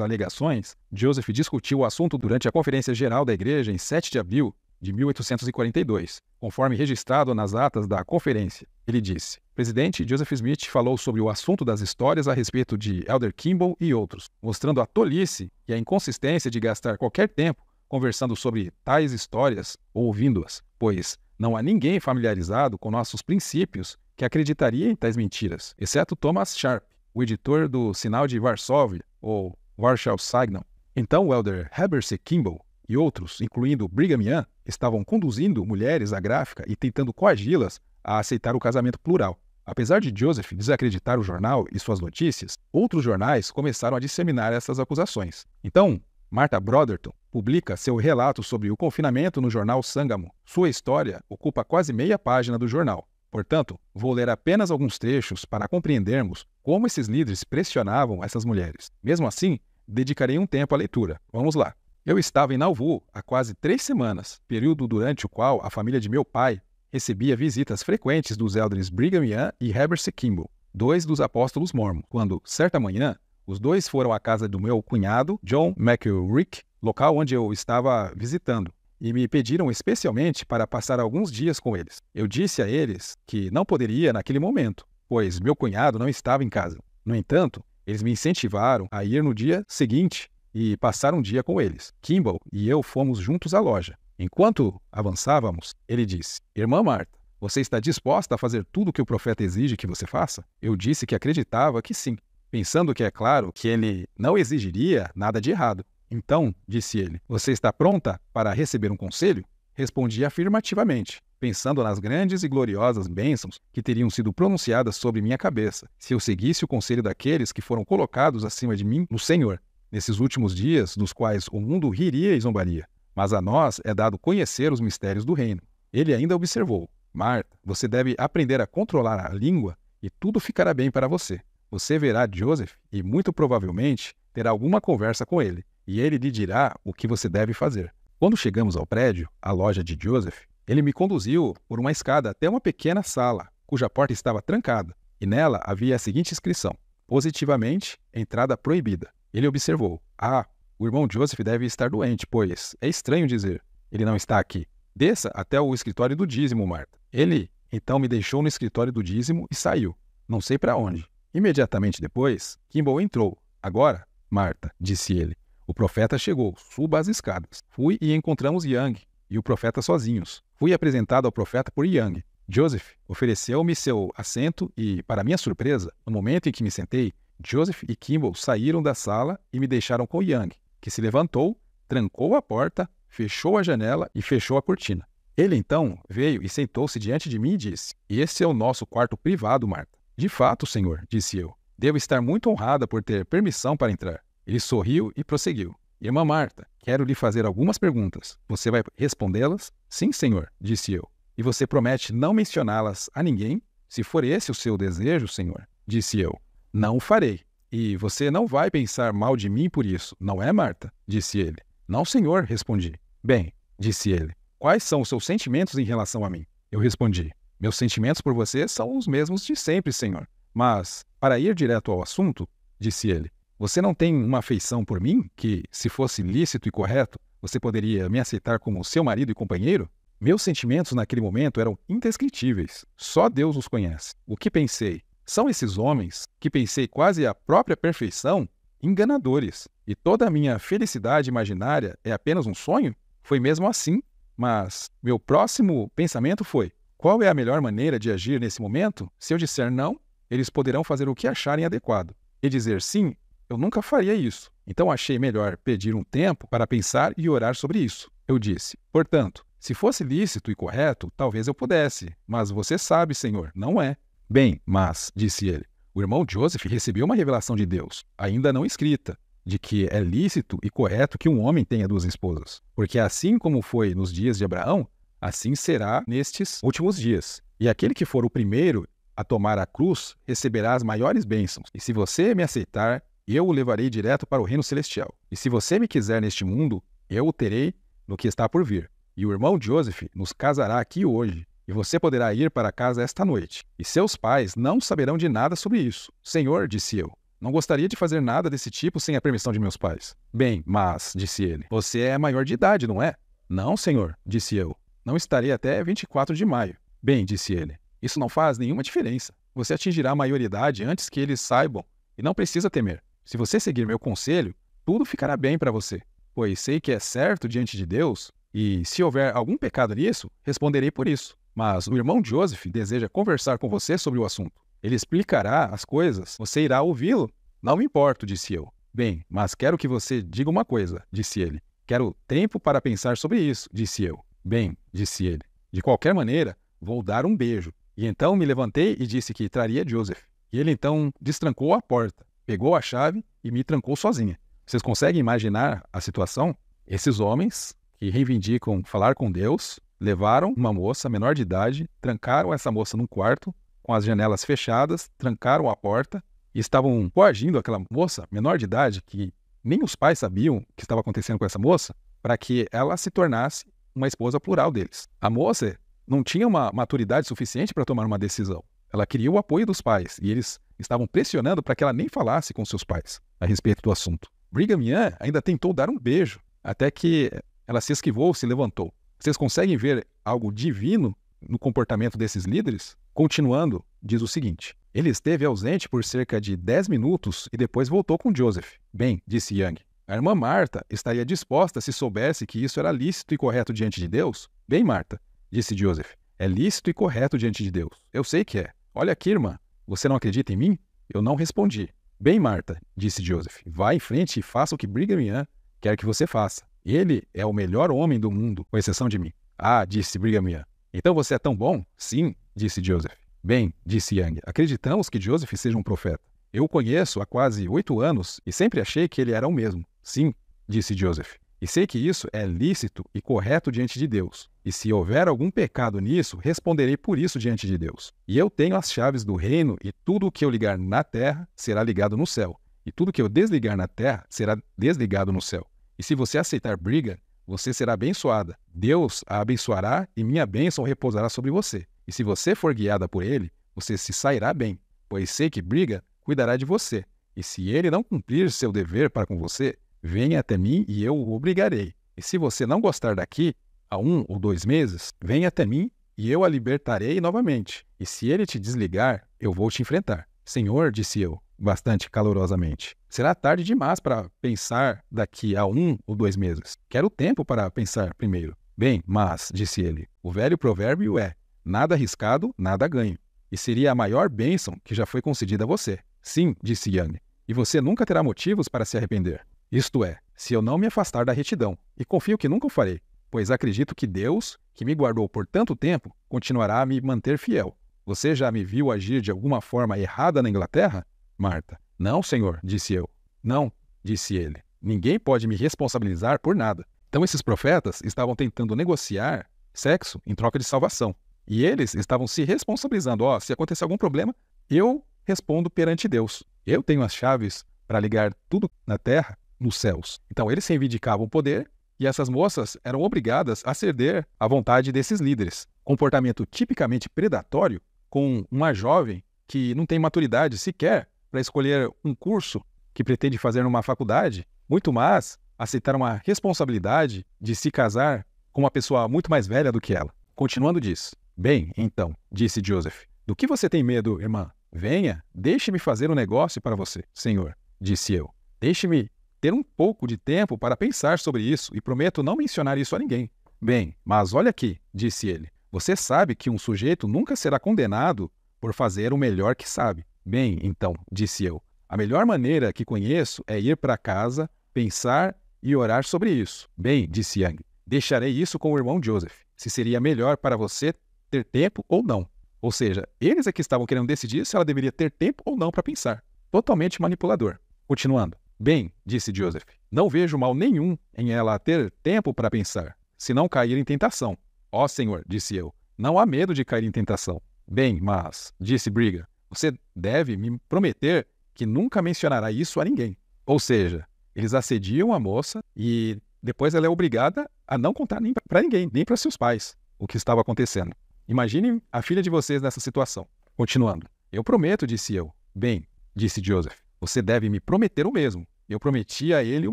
S1: alegações, Joseph discutiu o assunto durante a Conferência Geral da Igreja em 7 de abril de 1842, conforme registrado nas atas da conferência. Ele disse: "Presidente Joseph Smith falou sobre o assunto das histórias a respeito de Elder Kimball e outros, mostrando a tolice e a inconsistência de gastar qualquer tempo conversando sobre tais histórias ou ouvindo-as, pois não há ninguém familiarizado com nossos princípios que acreditaria em tais mentiras, exceto Thomas Sharp, o editor do Sinal de Varsóvia, ou Warschau Signal." Então, o Elder Heber C. Kimball e outros, incluindo Brigham Young, estavam conduzindo mulheres à gráfica e tentando coagi-las a aceitar o casamento plural. Apesar de Joseph desacreditar o jornal e suas notícias, outros jornais começaram a disseminar essas acusações. Então, Martha Brotherton publica seu relato sobre o confinamento no jornal Sangamo. Sua história ocupa quase meia página do jornal. Portanto, vou ler apenas alguns trechos para compreendermos como esses líderes pressionavam essas mulheres. Mesmo assim, dedicarei um tempo à leitura. Vamos lá. Eu estava em Nauvoo há quase 3 semanas, período durante o qual a família de meu pai recebia visitas frequentes dos elders Brigham Young e Heber C. Kimball, 2 dos apóstolos mormons, quando, certa manhã, os 2 foram à casa do meu cunhado, John McElrick, local onde eu estava visitando, e me pediram especialmente para passar alguns dias com eles. Eu disse a eles que não poderia naquele momento, pois meu cunhado não estava em casa. No entanto, eles me incentivaram a ir no dia seguinte e passar um dia com eles. Kimball e eu fomos juntos à loja. Enquanto avançávamos, ele disse: "Irmã Martha, você está disposta a fazer tudo o que o profeta exige que você faça?" Eu disse que acreditava que sim, pensando que é claro que ele não exigiria nada de errado. "Então", disse ele, "você está pronta para receber um conselho?" Respondi afirmativamente, pensando nas grandes e gloriosas bênçãos que teriam sido pronunciadas sobre minha cabeça se eu seguisse o conselho daqueles que foram colocados acima de mim no Senhor, nesses últimos dias dos quais o mundo riria e zombaria. Mas a nós é dado conhecer os mistérios do reino. Ele ainda observou: "Martha, você deve aprender a controlar a língua e tudo ficará bem para você. Você verá Joseph e, muito provavelmente, terá alguma conversa com ele, e ele lhe dirá o que você deve fazer." Quando chegamos ao prédio, a loja de Joseph, ele me conduziu por uma escada até uma pequena sala, cuja porta estava trancada, e nela havia a seguinte inscrição: "Positivamente, entrada proibida." Ele observou: "Ah, o irmão Joseph deve estar doente, pois é estranho dizer, ele não está aqui. Desça até o escritório do dízimo, Martha." Ele, então, me deixou no escritório do dízimo e saiu, não sei para onde. Imediatamente depois, Kimball entrou. "Agora, Martha", disse ele, "o profeta chegou, suba as escadas." Fui e encontramos Young e o profeta sozinhos. Fui apresentado ao profeta por Young. Joseph ofereceu-me seu assento e, para minha surpresa, no momento em que me sentei, Joseph e Kimball saíram da sala e me deixaram com Young, que se levantou, trancou a porta, fechou a janela e fechou a cortina. Ele então veio e sentou-se diante de mim e disse: "Esse é o nosso quarto privado, Martha." "De fato, senhor", disse eu. "Devo estar muito honrada por ter permissão para entrar." Ele sorriu e prosseguiu: "Irmã Martha, quero lhe fazer algumas perguntas. Você vai respondê-las?" "Sim, senhor", disse eu. "E você promete não mencioná-las a ninguém? Se for esse o seu desejo, senhor", disse eu. "Não o farei. E você não vai pensar mal de mim por isso, não é, Martha?", disse ele. "Não, senhor", respondi. "Bem", disse ele, "quais são os seus sentimentos em relação a mim?" Eu respondi: "Meus sentimentos por você são os mesmos de sempre, senhor. Mas, para ir direto ao assunto", disse ele, "você não tem uma afeição por mim que, se fosse lícito e correto, você poderia me aceitar como seu marido e companheiro?" Meus sentimentos naquele momento eram indescritíveis. Só Deus os conhece. O que pensei? São esses homens, que pensei quase a própria perfeição, enganadores, e toda a minha felicidade imaginária é apenas um sonho? Foi mesmo assim, mas meu próximo pensamento foi: qual é a melhor maneira de agir nesse momento? Se eu disser não, eles poderão fazer o que acharem adequado. E dizer sim, eu nunca faria isso. Então achei melhor pedir um tempo para pensar e orar sobre isso. Eu disse: portanto, se fosse lícito e correto, talvez eu pudesse, mas você sabe, Senhor, não é. Bem, mas, disse ele, o irmão Joseph recebeu uma revelação de Deus, ainda não escrita, de que é lícito e correto que um homem tenha 2 esposas. Porque assim como foi nos dias de Abraão, assim será nestes últimos dias. E aquele que for o primeiro a tomar a cruz receberá as maiores bênçãos. E se você me aceitar, eu o levarei direto para o reino celestial. E se você me quiser neste mundo, eu o terei no que está por vir. E o irmão Joseph nos casará aqui hoje, e você poderá ir para casa esta noite. E seus pais não saberão de nada sobre isso. Senhor, disse eu, não gostaria de fazer nada desse tipo sem a permissão de meus pais. Bem, mas, disse ele, você é maior de idade, não é? Não, senhor, disse eu. Não estarei até 24 de maio. Bem, disse ele, isso não faz nenhuma diferença. Você atingirá a maioridade antes que eles saibam, e não precisa temer. Se você seguir meu conselho, tudo ficará bem para você. Pois sei que é certo diante de Deus, e se houver algum pecado nisso, responderei por isso. Mas o irmão Joseph deseja conversar com você sobre o assunto. Ele explicará as coisas, você irá ouvi-lo? Não me importo, disse eu. Bem, mas quero que você diga uma coisa, disse ele. Quero tempo para pensar sobre isso, disse eu. Bem, disse ele. De qualquer maneira, vou dar um beijo. E então me levantei e disse que traria Joseph. E ele então destrancou a porta, pegou a chave e me trancou sozinha. Vocês conseguem imaginar a situação? Esses homens que reivindicam falar com Deus levaram uma moça menor de idade, trancaram essa moça num quarto, com as janelas fechadas, trancaram a porta e estavam coagindo aquela moça menor de idade, que nem os pais sabiam o que estava acontecendo com essa moça, para que ela se tornasse uma esposa plural deles. A moça não tinha uma maturidade suficiente para tomar uma decisão. Ela queria o apoio dos pais e eles estavam pressionando para que ela nem falasse com seus pais a respeito do assunto. Brigham Young ainda tentou dar um beijo, até que ela se esquivou, se levantou. Vocês conseguem ver algo divino no comportamento desses líderes? Continuando, diz o seguinte: ele esteve ausente por cerca de 10 minutos e depois voltou com Joseph. Bem, disse Young, a irmã Marta estaria disposta se soubesse que isso era lícito e correto diante de Deus? Bem, Marta, disse Joseph, é lícito e correto diante de Deus. Eu sei que é. Olha aqui, irmã, você não acredita em mim? Eu não respondi. Bem, Marta, disse Joseph, vá em frente e faça o que Brigham Young quer que você faça. Ele é o melhor homem do mundo, com exceção de mim. Ah, disse Brigham Young. Então você é tão bom? Sim, disse Joseph. Bem, disse Young, acreditamos que Joseph seja um profeta. Eu o conheço há quase 8 anos e sempre achei que ele era o mesmo. Sim, disse Joseph. E sei que isso é lícito e correto diante de Deus. E se houver algum pecado nisso, responderei por isso diante de Deus. E eu tenho as chaves do reino, e tudo o que eu ligar na terra será ligado no céu. E tudo o que eu desligar na terra será desligado no céu. E se você aceitar Brigham, você será abençoada. Deus a abençoará e minha bênção repousará sobre você. E se você for guiada por ele, você se sairá bem, pois sei que Brigham cuidará de você. E se ele não cumprir seu dever para com você, venha até mim e eu o obrigarei. E se você não gostar daqui, a 1 ou 2 meses, venha até mim e eu a libertarei novamente. E se ele te desligar, eu vou te enfrentar. Senhor, disse eu, bastante calorosamente, será tarde demais para pensar daqui a 1 ou 2 meses. Quero tempo para pensar primeiro. Bem, mas, disse ele, o velho provérbio é: nada arriscado, nada ganho. E seria a maior bênção que já foi concedida a você. Sim, disse Young, e você nunca terá motivos para se arrepender. Isto é, se eu não me afastar da retidão, e confio que nunca o farei, pois acredito que Deus, que me guardou por tanto tempo, continuará a me manter fiel. Você já me viu agir de alguma forma errada na Inglaterra? Marta. Não, senhor, disse eu. Não, disse ele. Ninguém pode me responsabilizar por nada. Então esses profetas estavam tentando negociar sexo em troca de salvação. E eles estavam se responsabilizando. Se acontecer algum problema, eu respondo perante Deus. Eu tenho as chaves para ligar tudo na terra, nos céus. Então eles reivindicavam o poder e essas moças eram obrigadas a ceder à vontade desses líderes. Comportamento tipicamente predatório com uma jovem que não tem maturidade sequer para escolher um curso que pretende fazer numa faculdade, muito mais aceitar uma responsabilidade de se casar com uma pessoa muito mais velha do que ela. Continuando diz: bem, então, disse Joseph, do que você tem medo, irmã? Venha, deixe-me fazer um negócio para você, senhor, disse eu. Deixe-me ter um pouco de tempo para pensar sobre isso e prometo não mencionar isso a ninguém. Bem, mas olha aqui, disse ele. Você sabe que um sujeito nunca será condenado por fazer o melhor que sabe. Bem, então, disse eu, a melhor maneira que conheço é ir para casa, pensar e orar sobre isso. Bem, disse Young, deixarei isso com o irmão Joseph, se seria melhor para você ter tempo ou não. Ou seja, eles é que estavam querendo decidir se ela deveria ter tempo ou não para pensar. Totalmente manipulador. Continuando. Bem, disse Joseph, não vejo mal nenhum em ela ter tempo para pensar, se não cair em tentação. Ó Senhor, disse eu, não há medo de cair em tentação. Bem, mas, disse Brigham, você deve me prometer que nunca mencionará isso a ninguém. Ou seja, eles assediam a moça e depois ela é obrigada a não contar nem para ninguém, nem para seus pais, o que estava acontecendo. Imaginem a filha de vocês nessa situação. Continuando. Eu prometo, disse eu. Bem, disse Joseph, você deve me prometer o mesmo. Eu prometi a ele o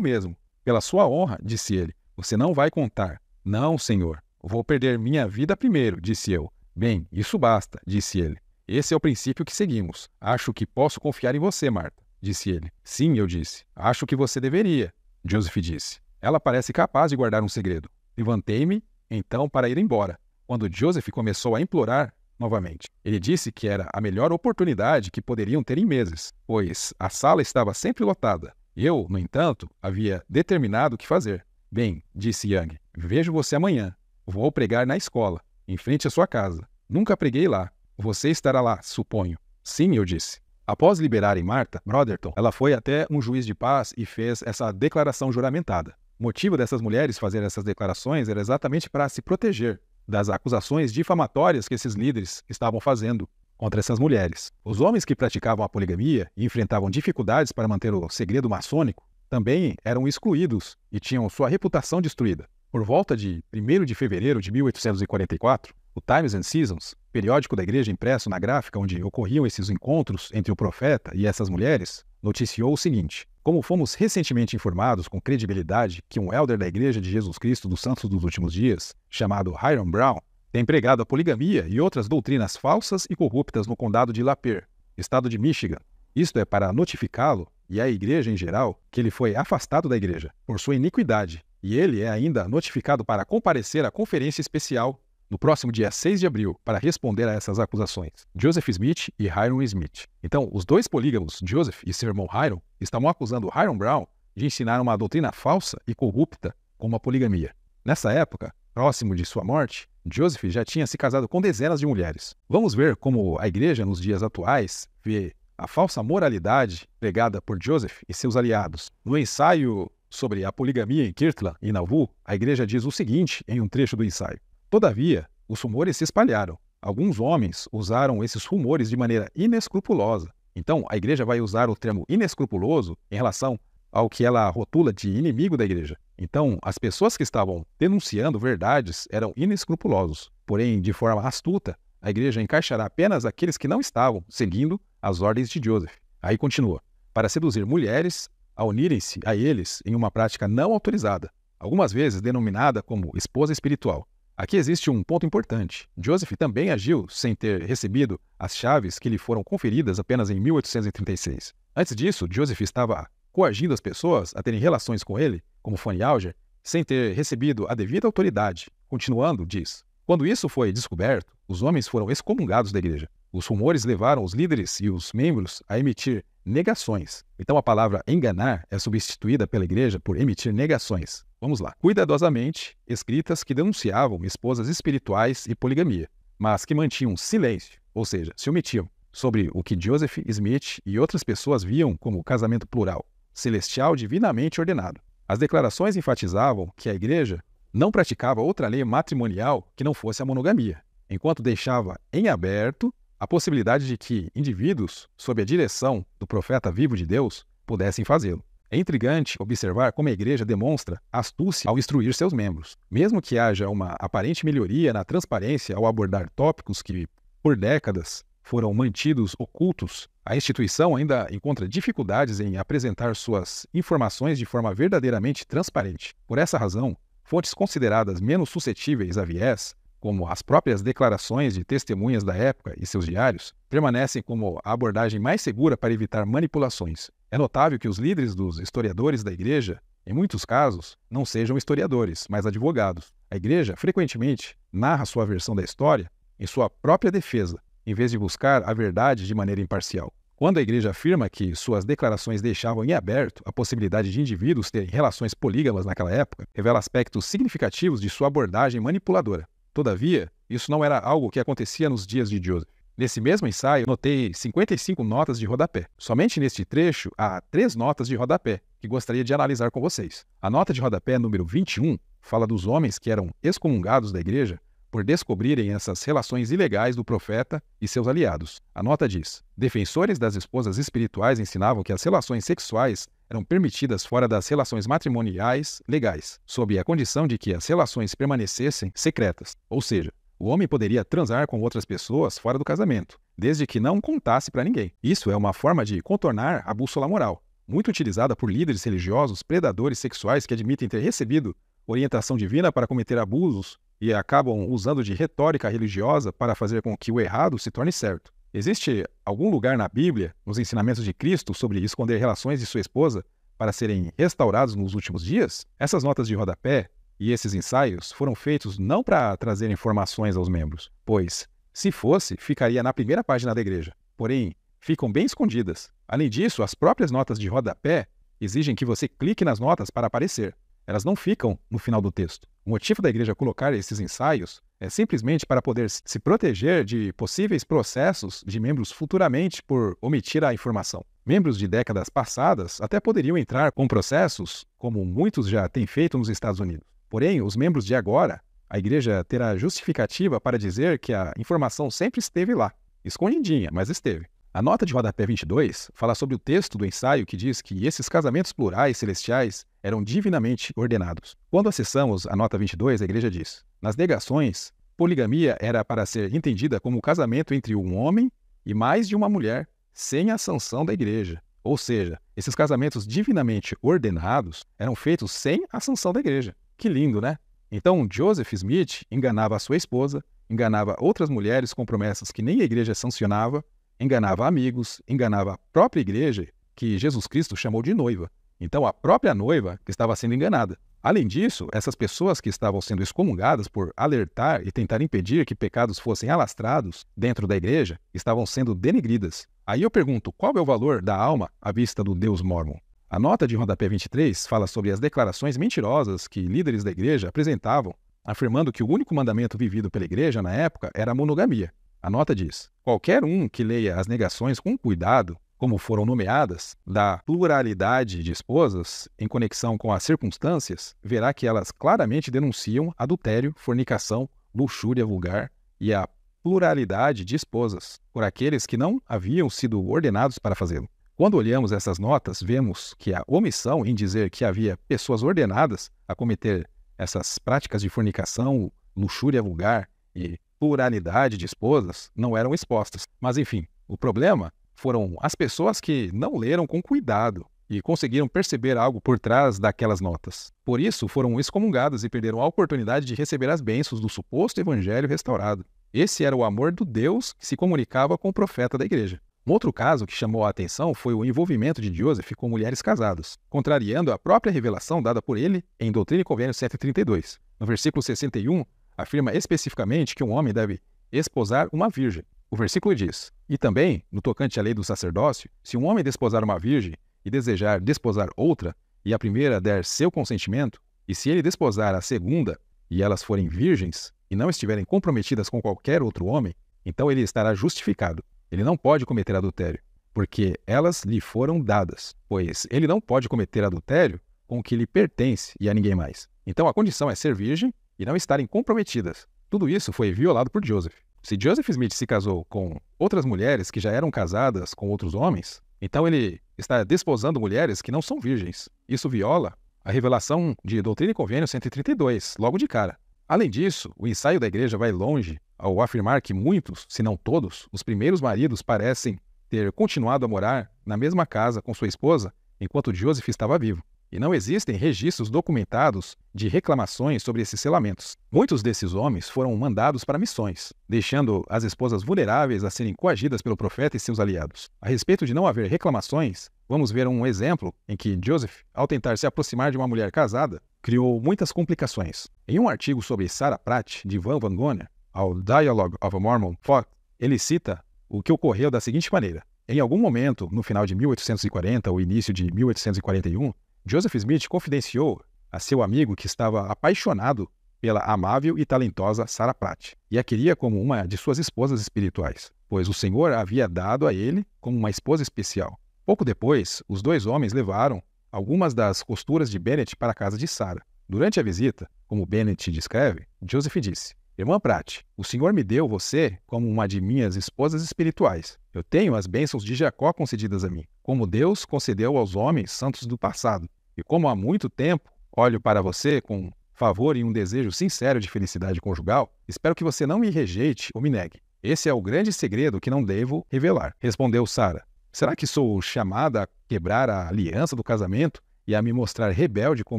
S1: mesmo. Pela sua honra, disse ele, você não vai contar. Não, senhor. Vou perder minha vida primeiro, disse eu. Bem, isso basta, disse ele. Esse é o princípio que seguimos. Acho que posso confiar em você, Marta, disse ele. Sim, eu disse. Acho que você deveria, Joseph disse. Ela parece capaz de guardar um segredo. Levantei-me, então, para ir embora, quando Joseph começou a implorar novamente. Ele disse que era a melhor oportunidade que poderiam ter em meses, pois a sala estava sempre lotada. Eu, no entanto, havia determinado o que fazer. Bem, disse Young, vejo você amanhã. Vou pregar na escola, em frente à sua casa. Nunca preguei lá. Você estará lá, suponho. Sim, eu disse. Após liberarem Martha Brotherton, ela foi até um juiz de paz e fez essa declaração juramentada. O motivo dessas mulheres fazerem essas declarações era exatamente para se proteger das acusações difamatórias que esses líderes estavam fazendo contra essas mulheres. Os homens que praticavam a poligamia e enfrentavam dificuldades para manter o segredo maçônico também eram excluídos e tinham sua reputação destruída. Por volta de 1º de fevereiro de 1844, o Times and Seasons, periódico da igreja impresso na gráfica onde ocorriam esses encontros entre o profeta e essas mulheres, noticiou o seguinte: como fomos recentemente informados com credibilidade que um elder da Igreja de Jesus Cristo dos Santos dos Últimos Dias, chamado Hiram Brown, tem pregado a poligamia e outras doutrinas falsas e corruptas no condado de Lapeer, estado de Michigan. Isto é para notificá-lo e a igreja em geral que ele foi afastado da igreja por sua iniquidade, e ele é ainda notificado para comparecer à conferência especial no próximo dia 6 de abril para responder a essas acusações. Joseph Smith e Hiram Smith. Então, os dois polígamos, Joseph e seu irmão Hiram, estavam acusando Hiram Brown de ensinar uma doutrina falsa e corrupta como a poligamia. Nessa época, próximo de sua morte, Joseph já tinha se casado com dezenas de mulheres. Vamos ver como a igreja nos dias atuais vê a falsa moralidade pregada por Joseph e seus aliados. No ensaio sobre a poligamia em Kirtland e Nauvoo, a igreja diz o seguinte em um trecho do ensaio: todavia, os rumores se espalharam. Alguns homens usaram esses rumores de maneira inescrupulosa. Então, a igreja vai usar o termo inescrupuloso em relação ao que ela rotula de inimigo da igreja. Então, as pessoas que estavam denunciando verdades eram inescrupulosos. Porém, de forma astuta, a igreja encaixará apenas aqueles que não estavam seguindo as ordens de Joseph. Aí continua: para seduzir mulheres a unirem-se a eles em uma prática não autorizada, algumas vezes denominada como esposa espiritual. Aqui existe um ponto importante. Joseph também agiu sem ter recebido as chaves que lhe foram conferidas apenas em 1836. Antes disso, Joseph estava coagindo as pessoas a terem relações com ele, como Fanny Alger, sem ter recebido a devida autoridade. Continuando, diz: quando isso foi descoberto, os homens foram excomungados da igreja. Os rumores levaram os líderes e os membros a emitir negações. Então a palavra enganar é substituída pela igreja por emitir negações. Vamos lá. Cuidadosamente escritas que denunciavam esposas espirituais e poligamia, mas que mantinham silêncio, ou seja, se omitiam, sobre o que Joseph Smith e outras pessoas viam como casamento plural, celestial divinamente ordenado. As declarações enfatizavam que a igreja não praticava outra lei matrimonial que não fosse a monogamia, enquanto deixava em aberto a possibilidade de que indivíduos, sob a direção do profeta vivo de Deus, pudessem fazê-lo. É intrigante observar como a igreja demonstra astúcia ao instruir seus membros. Mesmo que haja uma aparente melhoria na transparência ao abordar tópicos que, por décadas, foram mantidos ocultos, a instituição ainda encontra dificuldades em apresentar suas informações de forma verdadeiramente transparente. Por essa razão, fontes consideradas menos suscetíveis a viés, como as próprias declarações de testemunhas da época e seus diários, permanecem como a abordagem mais segura para evitar manipulações. É notável que os líderes dos historiadores da igreja, em muitos casos, não sejam historiadores, mas advogados. A igreja, frequentemente, narra sua versão da história em sua própria defesa, em vez de buscar a verdade de maneira imparcial. Quando a igreja afirma que suas declarações deixavam em aberto a possibilidade de indivíduos terem relações polígamas naquela época, revela aspectos significativos de sua abordagem manipuladora. Todavia, isso não era algo que acontecia nos dias de Joseph. Nesse mesmo ensaio, notei 55 notas de rodapé. Somente neste trecho, há 3 notas de rodapé, que gostaria de analisar com vocês. A nota de rodapé número 21 fala dos homens que eram excomungados da igreja por descobrirem essas relações ilegais do profeta e seus aliados. A nota diz: defensores das esposas espirituais ensinavam que as relações sexuais eram permitidas fora das relações matrimoniais legais, sob a condição de que as relações permanecessem secretas, ou seja, o homem poderia transar com outras pessoas fora do casamento, desde que não contasse para ninguém. Isso é uma forma de contornar a bússola moral, muito utilizada por líderes religiosos predadores sexuais que admitem ter recebido orientação divina para cometer abusos e acabam usando de retórica religiosa para fazer com que o errado se torne certo. Existe algum lugar na Bíblia, nos ensinamentos de Cristo, sobre esconder relações de sua esposa para serem restaurados nos últimos dias? Essas notas de rodapé e esses ensaios foram feitos não para trazer informações aos membros, pois, se fosse, ficaria na primeira página da igreja. Porém, ficam bem escondidas. Além disso, as próprias notas de rodapé exigem que você clique nas notas para aparecer. Elas não ficam no final do texto. O motivo da igreja colocar esses ensaios é simplesmente para poder se proteger de possíveis processos de membros futuramente por omitir a informação. Membros de décadas passadas até poderiam entrar com processos, como muitos já têm feito nos Estados Unidos. Porém, os membros de agora, a igreja terá justificativa para dizer que a informação sempre esteve lá, escondidinha, mas esteve. A nota de rodapé 22 fala sobre o texto do ensaio que diz que esses casamentos plurais celestiais eram divinamente ordenados. Quando acessamos a nota 22, a igreja diz: nas negações, poligamia era para ser entendida como o casamento entre um homem e mais de uma mulher sem a sanção da igreja. Ou seja, esses casamentos divinamente ordenados eram feitos sem a sanção da igreja. Que lindo, né? Então, Joseph Smith enganava a sua esposa, enganava outras mulheres com promessas que nem a igreja sancionava, enganava amigos, enganava a própria igreja, que Jesus Cristo chamou de noiva. Então, a própria noiva que estava sendo enganada. Além disso, essas pessoas que estavam sendo excomungadas por alertar e tentar impedir que pecados fossem alastrados dentro da igreja, estavam sendo denegridas. Aí eu pergunto, qual é o valor da alma à vista do Deus Mórmon? A nota de rodapé 23 fala sobre as declarações mentirosas que líderes da igreja apresentavam, afirmando que o único mandamento vivido pela igreja na época era a monogamia. A nota diz: qualquer um que leia as negações com cuidado, como foram nomeadas, da pluralidade de esposas em conexão com as circunstâncias, verá que elas claramente denunciam adultério, fornicação, luxúria vulgar e a pluralidade de esposas por aqueles que não haviam sido ordenados para fazê-lo. Quando olhamos essas notas, vemos que a omissão em dizer que havia pessoas ordenadas a cometer essas práticas de fornicação, luxúria vulgar e pluralidade de esposas não eram expostas. Mas enfim, o problema foram as pessoas que não leram com cuidado e conseguiram perceber algo por trás daquelas notas. Por isso, foram excomungadas e perderam a oportunidade de receber as bênçãos do suposto evangelho restaurado. Esse era o amor do Deus que se comunicava com o profeta da igreja. Um outro caso que chamou a atenção foi o envolvimento de Joseph com mulheres casadas, contrariando a própria revelação dada por ele em Doutrina e Convênio 732. No versículo 61, afirma especificamente que um homem deve esposar uma virgem. O versículo diz: e também, no tocante à lei do sacerdócio, se um homem desposar uma virgem e desejar desposar outra, e a primeira der seu consentimento, e se ele desposar a segunda, e elas forem virgens, e não estiverem comprometidas com qualquer outro homem, então ele estará justificado. Ele não pode cometer adultério, porque elas lhe foram dadas, pois ele não pode cometer adultério com o que lhe pertence e a ninguém mais. Então a condição é ser virgem e não estarem comprometidas. Tudo isso foi violado por Joseph. Se Joseph Smith se casou com outras mulheres que já eram casadas com outros homens, então ele está desposando mulheres que não são virgens. Isso viola a revelação de Doutrina e Convênio 132, logo de cara. Além disso, o ensaio da igreja vai longe ao afirmar que muitos, se não todos, os primeiros maridos parecem ter continuado a morar na mesma casa com sua esposa enquanto Joseph estava vivo. e não existem registros documentados de reclamações sobre esses selamentos. Muitos desses homens foram mandados para missões, deixando as esposas vulneráveis a serem coagidas pelo profeta e seus aliados. A respeito de não haver reclamações, vamos ver um exemplo em que Joseph, ao tentar se aproximar de uma mulher casada, criou muitas complicações. Em um artigo sobre Sarah Pratt, de Van Goner, ao Dialogue of a Mormon Folk, ele cita o que ocorreu da seguinte maneira. Em algum momento, no final de 1840 ou início de 1841, Joseph Smith confidenciou a seu amigo que estava apaixonado pela amável e talentosa Sarah Pratt e a queria como uma de suas esposas espirituais, pois o Senhor a havia dado a ele como uma esposa especial. Pouco depois, os dois homens levaram algumas das costuras de Bennett para a casa de Sarah. Durante a visita, como Bennett descreve, Joseph disse: Irmã Pratt, o Senhor me deu você como uma de minhas esposas espirituais. Eu tenho as bênçãos de Jacó concedidas a mim, como Deus concedeu aos homens santos do passado. E como há muito tempo olho para você com favor e um desejo sincero de felicidade conjugal, espero que você não me rejeite ou me negue. Esse é o grande segredo que não devo revelar. Respondeu Sarah. Será que sou chamada a quebrar a aliança do casamento e a me mostrar rebelde com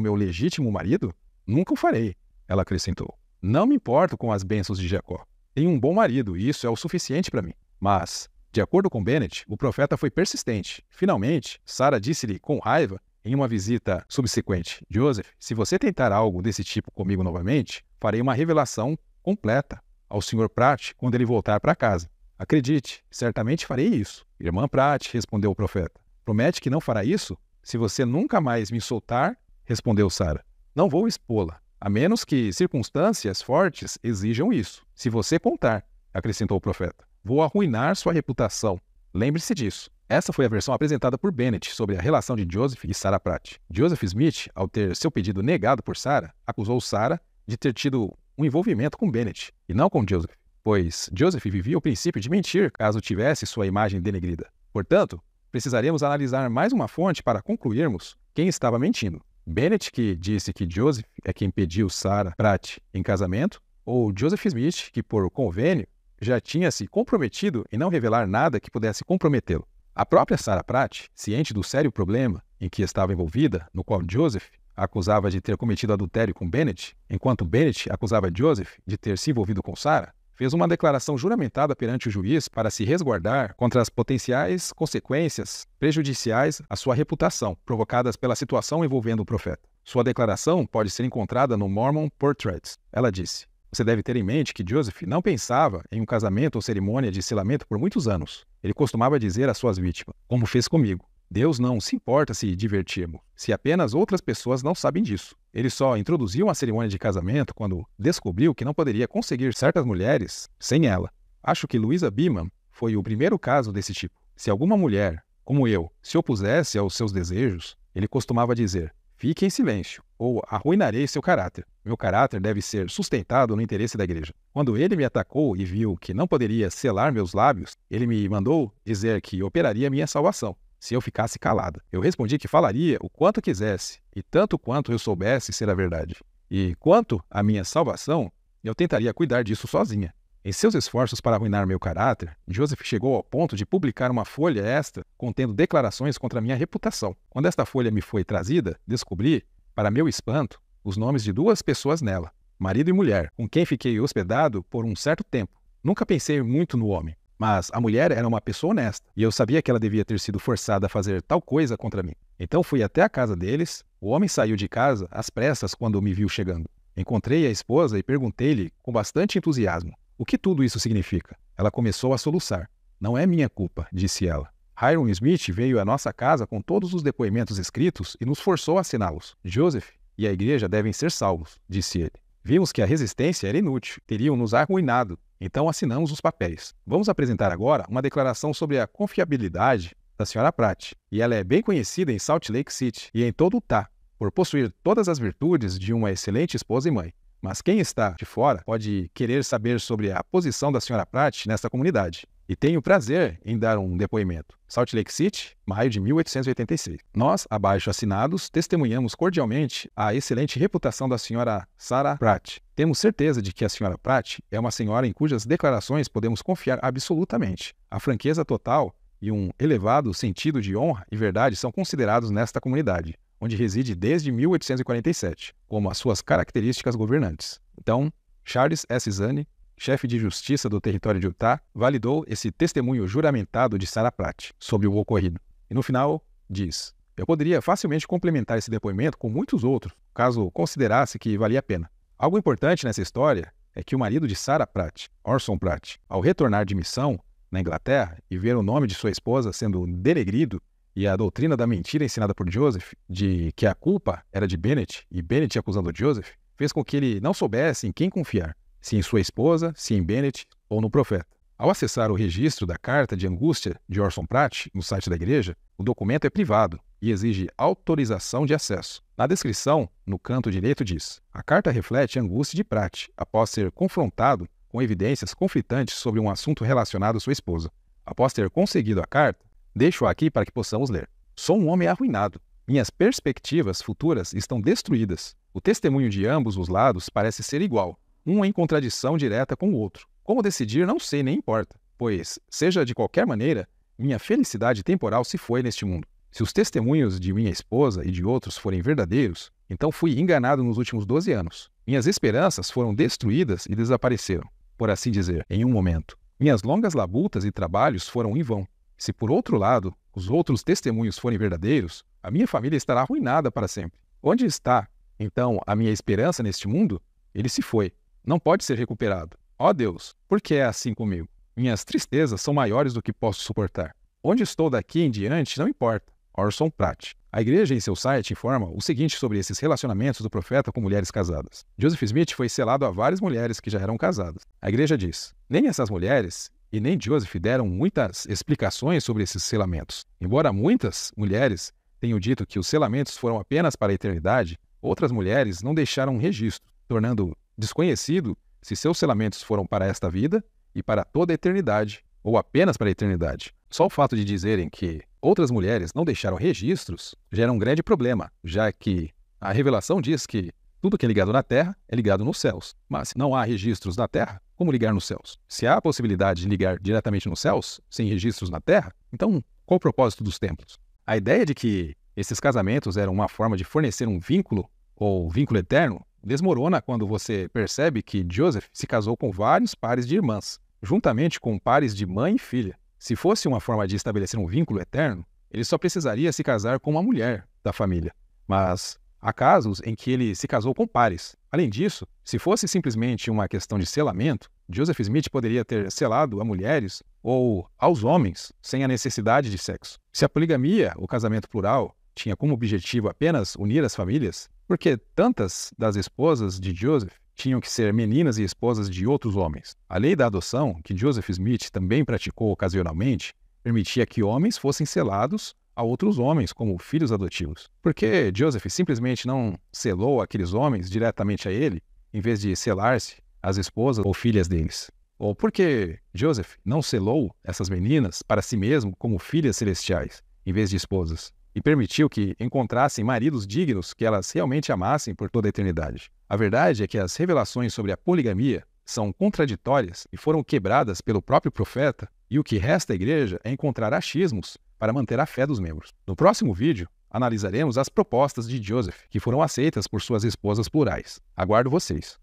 S1: meu legítimo marido? Nunca o farei, ela acrescentou. Não me importo com as bênçãos de Jacó. Tenho um bom marido e isso é o suficiente para mim. Mas, de acordo com Bennett, o profeta foi persistente. Finalmente, Sarah disse-lhe com raiva, em uma visita subsequente: Joseph, se você tentar algo desse tipo comigo novamente, farei uma revelação completa ao Sr. Pratt quando ele voltar para casa. Acredite, certamente farei isso. Irmã Pratt, respondeu o profeta. Promete que não fará isso? Se você nunca mais me soltar, respondeu Sarah, não vou expô-la, a menos que circunstâncias fortes exijam isso. Se você contar, acrescentou o profeta, vou arruinar sua reputação. Lembre-se disso. Essa foi a versão apresentada por Bennett sobre a relação de Joseph e Sarah Pratt. Joseph Smith, ao ter seu pedido negado por Sarah, acusou Sarah de ter tido um envolvimento com Bennett, e não com Joseph, pois Joseph vivia o princípio de mentir caso tivesse sua imagem denegrida. Portanto, precisaremos analisar mais uma fonte para concluirmos quem estava mentindo. Bennett, que disse que Joseph é quem pediu Sarah Pratt em casamento, ou Joseph Smith, que por convênio já tinha se comprometido em não revelar nada que pudesse comprometê-lo. A própria Sarah Pratt, ciente do sério problema em que estava envolvida, no qual Joseph a acusava de ter cometido adultério com Bennett, enquanto Bennett acusava Joseph de ter se envolvido com Sarah, fez uma declaração juramentada perante o juiz para se resguardar contra as potenciais consequências prejudiciais à sua reputação, provocadas pela situação envolvendo o profeta. Sua declaração pode ser encontrada no Mormon Portraits. Ela disse: você deve ter em mente que Joseph não pensava em um casamento ou cerimônia de selamento por muitos anos. Ele costumava dizer às suas vítimas, como fez comigo: Deus não se importa se divertirmos, se apenas outras pessoas não sabem disso. Ele só introduziu uma cerimônia de casamento quando descobriu que não poderia conseguir certas mulheres sem ela. Acho que Louisa Beaman foi o primeiro caso desse tipo. Se alguma mulher, como eu, se opusesse aos seus desejos, ele costumava dizer: fique em silêncio, ou arruinarei seu caráter. Meu caráter deve ser sustentado no interesse da igreja. Quando ele me atacou e viu que não poderia selar meus lábios, ele me mandou dizer que operaria minha salvação se eu ficasse calada. Eu respondi que falaria o quanto quisesse, e tanto quanto eu soubesse ser a verdade. E quanto à minha salvação, eu tentaria cuidar disso sozinha. Em seus esforços para arruinar meu caráter, Joseph chegou ao ponto de publicar uma folha extra contendo declarações contra minha reputação. Quando esta folha me foi trazida, descobri, para meu espanto, os nomes de duas pessoas nela, marido e mulher, com quem fiquei hospedado por um certo tempo. Nunca pensei muito no homem, mas a mulher era uma pessoa honesta, e eu sabia que ela devia ter sido forçada a fazer tal coisa contra mim. Então fui até a casa deles. O homem saiu de casa às pressas quando me viu chegando. Encontrei a esposa e perguntei-lhe com bastante entusiasmo: o que tudo isso significa? Ela começou a soluçar. Não é minha culpa, disse ela. Hiram Smith veio à nossa casa com todos os depoimentos escritos e nos forçou a assiná-los. Joseph e a igreja devem ser salvos, disse ele. Vimos que a resistência era inútil, teriam nos arruinado, então assinamos os papéis. Vamos apresentar agora uma declaração sobre a confiabilidade da Sra. Pratt, e ela é bem conhecida em Salt Lake City e em todo Utah, por possuir todas as virtudes de uma excelente esposa e mãe. Mas quem está de fora pode querer saber sobre a posição da Sra. Pratt nesta comunidade. E tenho prazer em dar um depoimento. Salt Lake City, maio de 1886. Nós, abaixo assinados, testemunhamos cordialmente a excelente reputação da Sra. Sarah Pratt. Temos certeza de que a Sra. Pratt é uma senhora em cujas declarações podemos confiar absolutamente. A franqueza total e um elevado sentido de honra e verdade são considerados nesta comunidade. onde reside desde 1847, como as suas características governantes. Então, Charles S. Zane, chefe de justiça do território de Utah, validou esse testemunho juramentado de Sarah Pratt sobre o ocorrido. E no final, diz: eu poderia facilmente complementar esse depoimento com muitos outros, caso considerasse que valia a pena. Algo importante nessa história é que o marido de Sarah Pratt, Orson Pratt, ao retornar de missão na Inglaterra e ver o nome de sua esposa sendo denegrido e a doutrina da mentira ensinada por Joseph, de que a culpa era de Bennett e Bennett acusando Joseph, fez com que ele não soubesse em quem confiar, se em sua esposa, se em Bennett ou no profeta. Ao acessar o registro da carta de angústia de Orson Pratt no site da igreja, o documento é privado e exige autorização de acesso. Na descrição, no canto direito diz: a carta reflete a angústia de Pratt após ser confrontado com evidências conflitantes sobre um assunto relacionado à sua esposa. Após ter conseguido a carta, deixo-a aqui para que possamos ler. Sou um homem arruinado. Minhas perspectivas futuras estão destruídas. O testemunho de ambos os lados parece ser igual, um em contradição direta com o outro. Como decidir não sei nem importa, pois, seja de qualquer maneira, minha felicidade temporal se foi neste mundo. Se os testemunhos de minha esposa e de outros forem verdadeiros, então fui enganado nos últimos 12 anos. Minhas esperanças foram destruídas e desapareceram, por assim dizer, em um momento. Minhas longas labutas e trabalhos foram em vão. Se, por outro lado, os outros testemunhos forem verdadeiros, a minha família estará arruinada para sempre. Onde está, então, a minha esperança neste mundo? Ele se foi. Não pode ser recuperado. Ó Deus, por que é assim comigo? Minhas tristezas são maiores do que posso suportar. Onde estou daqui em diante não importa. Orson Pratt. A igreja em seu site informa o seguinte sobre esses relacionamentos do profeta com mulheres casadas. Joseph Smith foi selado a várias mulheres que já eram casadas. A igreja diz: nem essas mulheres e nem Joseph deram muitas explicações sobre esses selamentos. Embora muitas mulheres tenham dito que os selamentos foram apenas para a eternidade, outras mulheres não deixaram registro, tornando desconhecido se seus selamentos foram para esta vida e para toda a eternidade, ou apenas para a eternidade. Só o fato de dizerem que outras mulheres não deixaram registros gera um grande problema, já que a revelação diz que tudo que é ligado na terra é ligado nos céus. Mas se não há registros na terra, como ligar nos céus? Se há a possibilidade de ligar diretamente nos céus, sem registros na terra, então qual o propósito dos templos? A ideia de que esses casamentos eram uma forma de fornecer um vínculo, ou vínculo eterno, desmorona quando você percebe que Joseph se casou com vários pares de irmãs, juntamente com pares de mãe e filha. Se fosse uma forma de estabelecer um vínculo eterno, ele só precisaria se casar com uma mulher da família. Mas há casos em que ele se casou com pares. Além disso, se fosse simplesmente uma questão de selamento, Joseph Smith poderia ter selado a mulheres ou aos homens sem a necessidade de sexo. Se a poligamia, o casamento plural, tinha como objetivo apenas unir as famílias, por que tantas das esposas de Joseph tinham que ser meninas e esposas de outros homens? A lei da adoção, que Joseph Smith também praticou ocasionalmente, permitia que homens fossem selados a outros homens como filhos adotivos. Por que Joseph simplesmente não selou aqueles homens diretamente a ele, em vez de selar-se às esposas ou filhas deles? Ou por que Joseph não selou essas meninas para si mesmo como filhas celestiais, em vez de esposas? E permitiu que encontrassem maridos dignos que elas realmente amassem por toda a eternidade. A verdade é que as revelações sobre a poligamia são contraditórias e foram quebradas pelo próprio profeta, e o que resta à igreja é encontrar achismos para manter a fé dos membros. No próximo vídeo, analisaremos as propostas de Joseph, que foram aceitas por suas esposas plurais. Aguardo vocês!